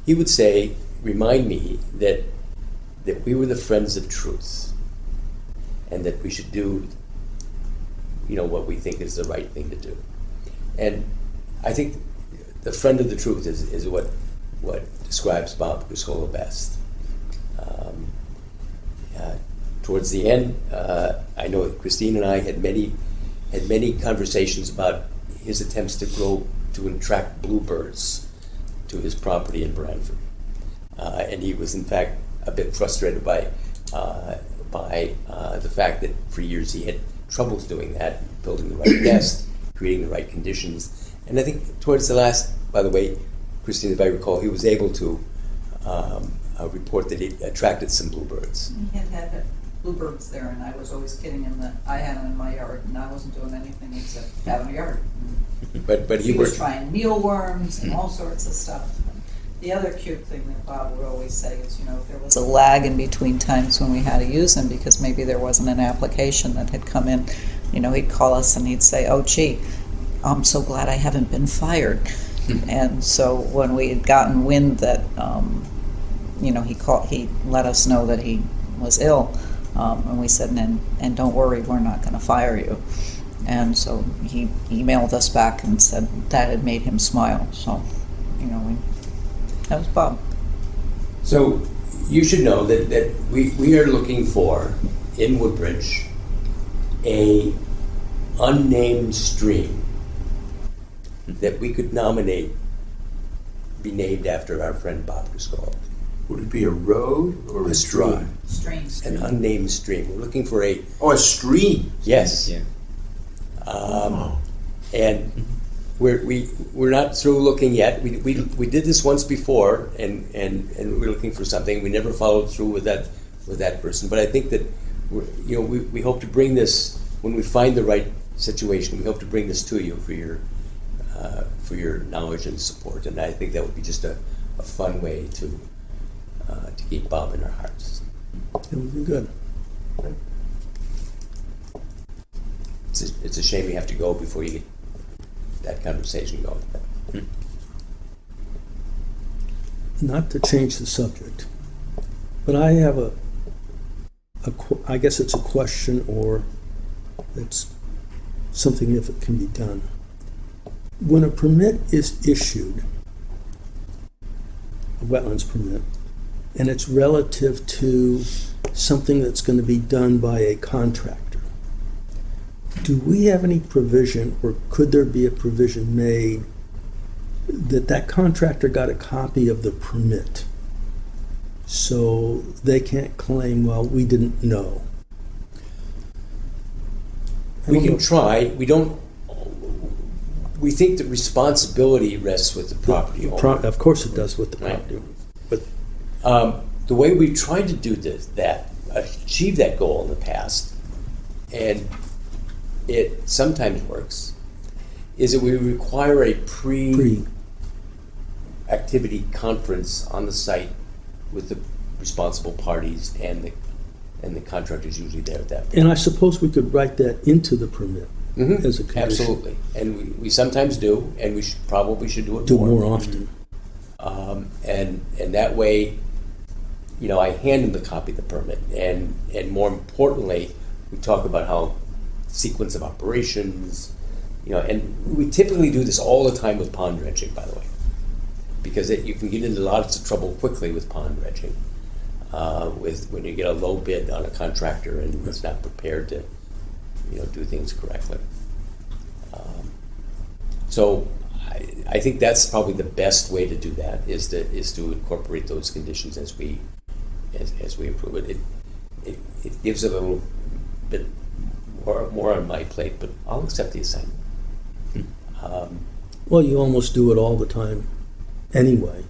he would say, remind me that we were the friends of truth, and that we should do, you know, what we think is the right thing to do. And I think the friend of the truth is what describes Bob Criscola best. Towards the end, I know that Christine and I had many conversations about his attempts to attract bluebirds to his property in Brantford, and he was in fact a bit frustrated by the fact that for years he had troubles doing that, building the right nest, creating the right conditions. And I think towards the last, by the way, Christine, if I recall, he was able to report that he attracted some bluebirds. He had bluebirds there, and I was always kidding him that I had them in my yard, and I wasn't doing anything except having a yard. But he was trying mealworms and all sorts of stuff. The other cute thing that Bob would always say is, you know, if there was a lag in between times when we had to use him because maybe there wasn't an application that had come in, you know, he'd call us and he'd say, oh, gee, I'm so glad I haven't been fired. And so when we had gotten wind that, you know, he let us know that he was ill, and we said, and don't worry, we're not going to fire you. And so he emailed us back and said that had made him smile. So, you know, that was Bob. So you should know that we are looking for, in Woodbridge, a unnamed stream that we could nominate, be named after our friend Bob Criscola. Would it be a road or a stream? Stream. An unnamed stream. We're looking for a stream. Yes. Yeah. And we're not through looking yet. We did this once before, and we're looking for something. We never followed through with that person. But I think that we hope to bring this when we find the right situation. We hope to bring this to you for your knowledge and support. And I think that would be just a fun way to keep Bob in our hearts. It would be good. It's a shame you have to go before you get that conversation going. Not to change the subject, but I have I guess it's a question, or it's something if it can be done. When a permit is issued, a wetlands permit, and it's relative to something that's going to be done by a contractor, do we have any provision, or could there be a provision made that contractor got a copy of the permit so they can't claim, well, we didn't know? We can try. We think that responsibility rests with the property owner. Of course it does with the property owner. But the way we tried to do achieve that goal in the past, and it sometimes works, is that we require a pre-activity conference on the site with the responsible parties and the contractors usually there at that point. And I suppose we could write that into the permit as a condition. Absolutely. And we sometimes do, and we probably should do it more often. And that way, I hand them the copy of the permit, and more importantly, we talk about how sequence of operations, and we typically do this all the time with pond dredging, by the way, because you can get into lots of trouble quickly with pond dredging, when you get a low bid on a contractor and is not prepared to, do things correctly. So I think that's probably the best way to do that, is to incorporate those conditions as we improve it. It gives it a little bit more on my plate, but I'll accept the assignment. Well, you almost do it all the time anyway,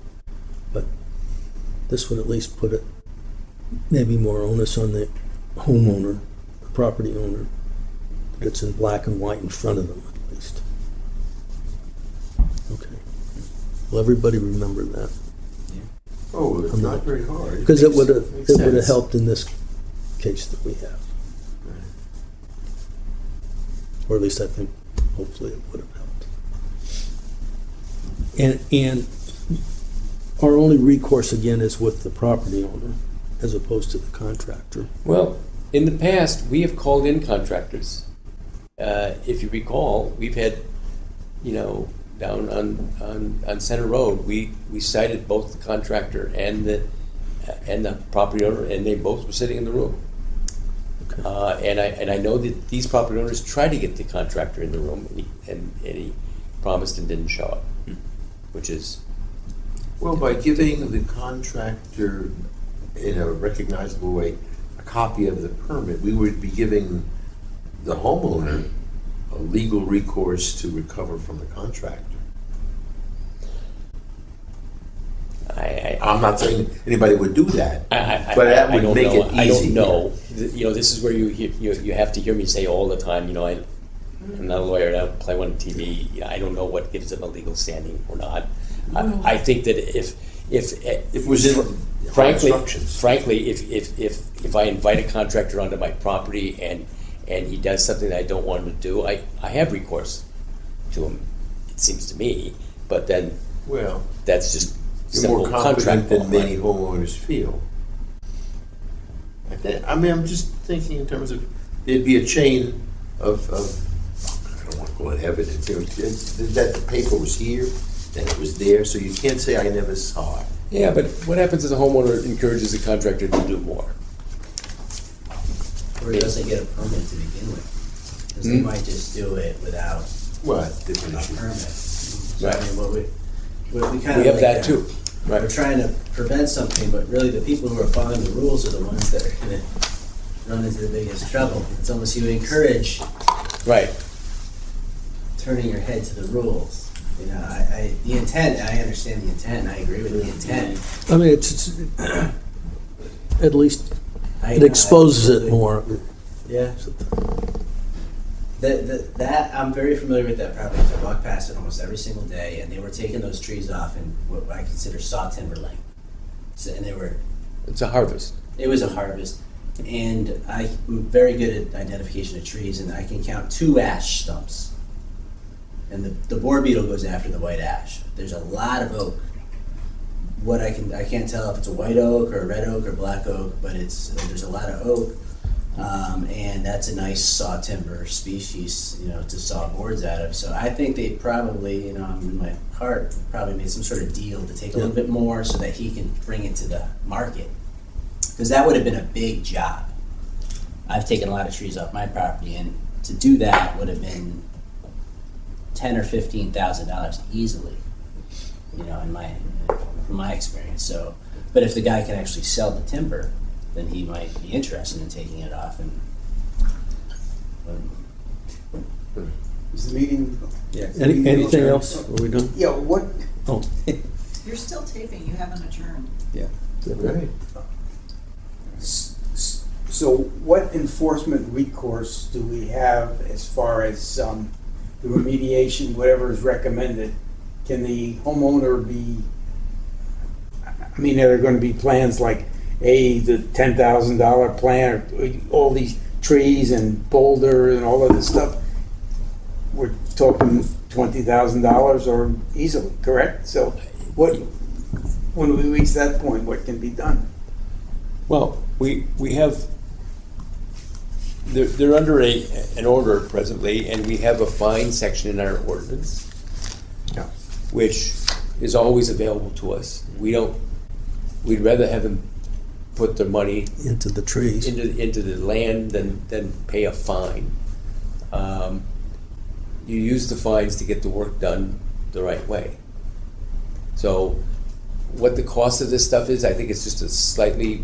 but this would at least put it maybe more onus on the homeowner, the property owner, that it's in black and white in front of them at least. Okay. Well, everybody remember that. Oh, it's not very hard. Because it would Makes have sense. helped in this case that we have. Or at least I think, hopefully it would have helped. And our only recourse again is with the property owner as opposed to the contractor. Well, in the past, we have called in contractors. If you recall, we've had, down on Center Road, we cited both the contractor and the property owner, and they both were sitting in the room. And I know that these property owners tried to get the contractor in the room, and he promised and didn't show up, which is. Well, by giving the contractor, in a recognizable way, a copy of the permit, we would be giving the homeowner a legal recourse to recover from the contractor. I'm not saying anybody would do that, but that would make it easy. I don't know. This is where you have to hear me say all the time. I'm not a lawyer. I don't play one on TV. I don't know what gives them a legal standing or not. I think that if it was in frankly, instructions. if I invite a contractor onto my property and he does something that I don't want him to do, I have recourse to him. It seems to me, but then that's just. You're more confident than many homeowners feel. I'm just thinking in terms of, there'd be a chain of I don't want to call it evidence, that the paper was here, that it was there, so you can't say I never saw it. Yeah, but what happens if the homeowner encourages the contractor to do more? Or he doesn't get a permit to begin with, because they might just do it without a permit. So, Right. I mean, we kind of We have that too. Right. We're trying to prevent something, but really the people who are following the rules are the ones that are going to run into the biggest trouble. It's almost you encourage turning your head to the rules. The intent, I understand the intent, and I agree with the intent. I mean, it's at least it exposes it more. Yeah. That I'm very familiar with that property. I walk past it almost every single day, and they were taking those trees off in what I consider saw timber length. And they were. It's a harvest. It was a harvest, and I'm very good at identification of trees, and I can count 2 ash stumps. And the boar beetle goes after the white ash. There's a lot of oak. I can't tell if it's a white oak or a red oak or black oak, but there's a lot of oak. And that's a nice saw timber species, to saw boards out of. So I think they probably, in my heart, probably made some sort of deal to take a little bit more so that he can bring it to the market. Because that would have been a big job. I've taken a lot of trees off my property, and to do that would have been $10,000 or $15,000 easily, from my experience. So, but if the guy can actually sell the timber, then he might be interested in taking it off. Is the meeting? Yeah. Anything else? Are we done? Yeah, what? Oh. You're still taping, you haven't adjourned. Yeah. Right. So what enforcement recourse do we have as far as the remediation, whatever is recommended? Can the homeowner be, are there going to be plans like the $10,000 plan, or all these trees and boulder and all of this stuff? We're talking $20,000 or easily, correct? So when we reach that point, what can be done? Well, we have. They're under an order presently, and we have a fine section in our ordinance, which is always available to us. We'd rather have them put their money into the trees, into the land than pay a fine. you use the fines to get the work done the right way. So what the cost of this stuff is, I think it's just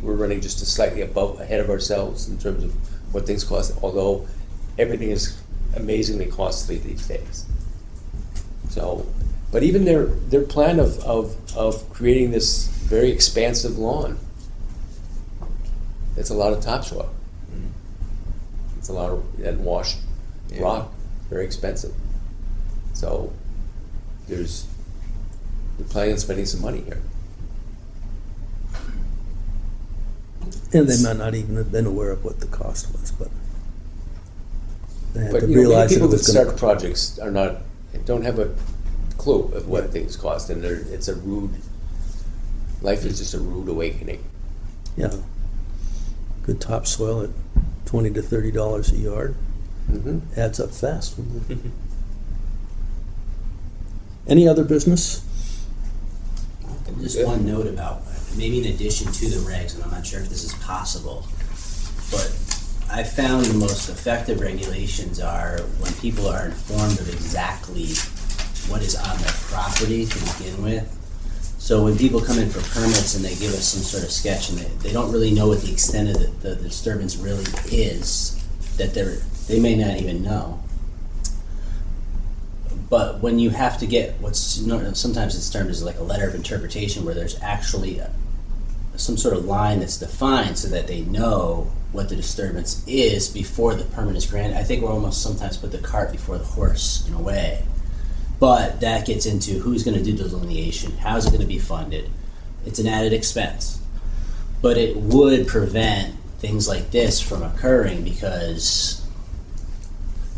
we're running just slightly ahead of ourselves in terms of what things cost, although everything is amazingly costly these days. So, but even their plan of creating this very expansive lawn, it's a lot of topsoil. It's a lot of that washed rock, very expensive. So they're planning on spending some money here. And they might not even have been aware of what the cost was, but they had to But many realize people it that was going start projects don't have a clue of what things cost, and life is just a rude awakening. Yeah. Good topsoil at $20 to $30 a yard adds up fast. Any other business? Just one note about, maybe in addition to the regs, and I'm not sure if this is possible, but I found the most effective regulations are when people are informed of exactly what is on their property to begin with. So when people come in for permits and they give us some sort of sketch and they don't really know what the extent of the disturbance really is, that they may not even know. But when you have to get sometimes it's termed as like a letter of interpretation, where there's actually some sort of line that's defined so that they know what the disturbance is before the permit is granted. I think we're almost sometimes put the cart before the horse in a way. But that gets into who's going to do the delineation, how's it going to be funded. It's an added expense. But it would prevent things like this from occurring, because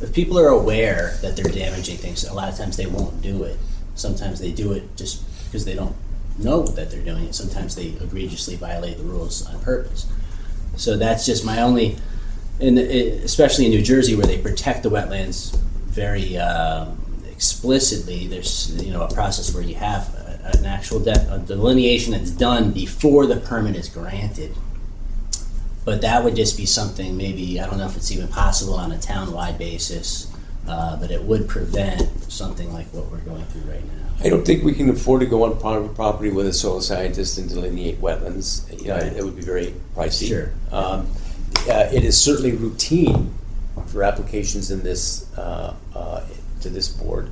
if people are aware that they're damaging things, a lot of times they won't do it. Sometimes they do it just because they don't know that they're doing it. Sometimes they egregiously violate the rules on purpose. So that's just my only, especially in New Jersey, where they protect the wetlands very explicitly. There's a process where you have an actual a delineation that's done before the permit is granted. But that would just be something, maybe, I don't know if it's even possible on a town-wide basis, but it would prevent something like what we're going through right now. I don't think we can afford to go on private property with a soil scientist and delineate wetlands. It would be very pricey. Sure. It is certainly routine for applications in this to this board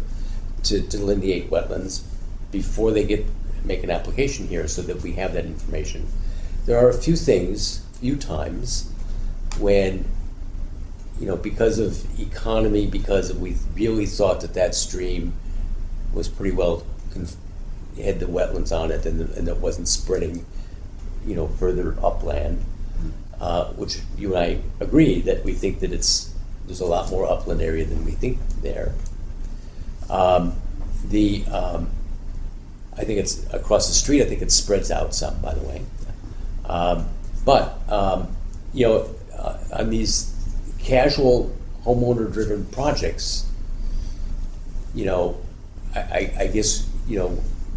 to delineate wetlands before they make an application here, so that we have that information. There are a few times when, because of economy, because we really thought that stream was pretty well had the wetlands on it, and it wasn't spreading, further upland, which you and I agree that we think that there's a lot more upland area than we think there. I think it's across the street. I think it spreads out some, by the way. But on these casual homeowner-driven projects, I guess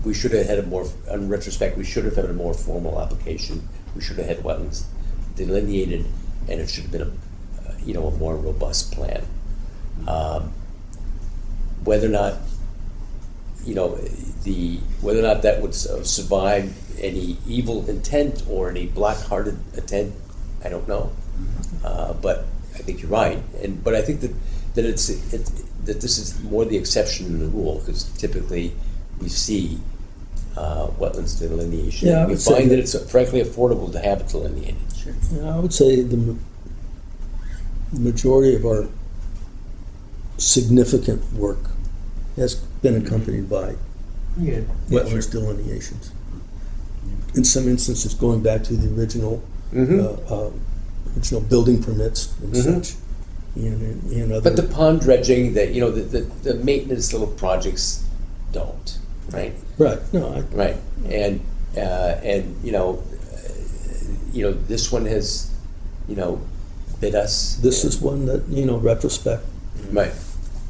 we should have had in retrospect, we should have had a more formal application. We should have had wetlands delineated, and it should have been a more robust plan. Whether or not that would survive any evil intent or any black-hearted intent, I don't know. But I think you're right, but I think that this is more the exception than the rule, because typically we see wetlands delineation. Yeah, we find that it's frankly affordable to have it delineated. Sure. Yeah, I would say the majority of our significant work has been accompanied by wetlands delineations. In some instances, going back to the original building permits and such. And other. But the pond dredging, the maintenance little projects don't, right? Right. No. Right. And this one has, bit us. This is one that retrospect right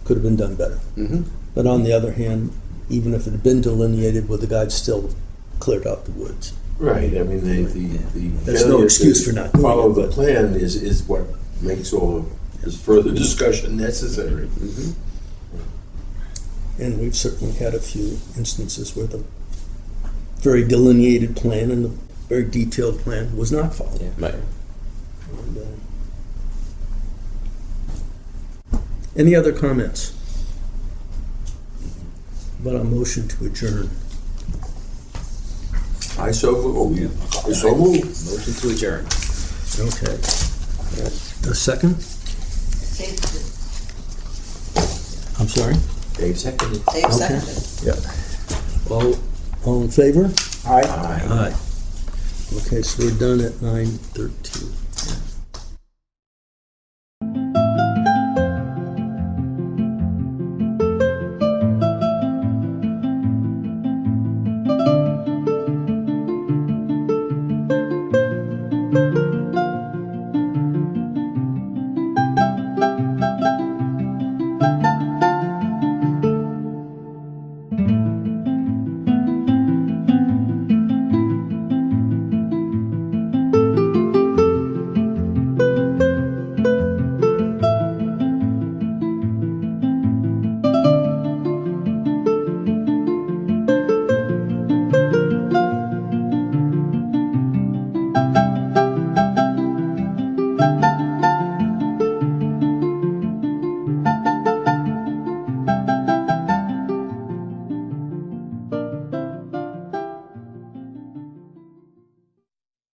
could have been done better. Mm-hmm. But on the other hand, even if it had been delineated, would the guide still cleared out the woods? Right. I mean, the That's no excuse for not doing follow it, the but- plan is what makes all of this further discussion necessary. Mm-hmm. And we've certainly had a few instances where the very delineated plan and the very detailed plan was not followed. Yeah. Right. And, any other comments? About a motion to adjourn? I so move. I so move. Motion to adjourn. Okay. A second? I'm sorry? Dave seconded. Dave Okay. seconded. Yeah. All in favor? Aye. Aye. Okay, so we're done at 9:13.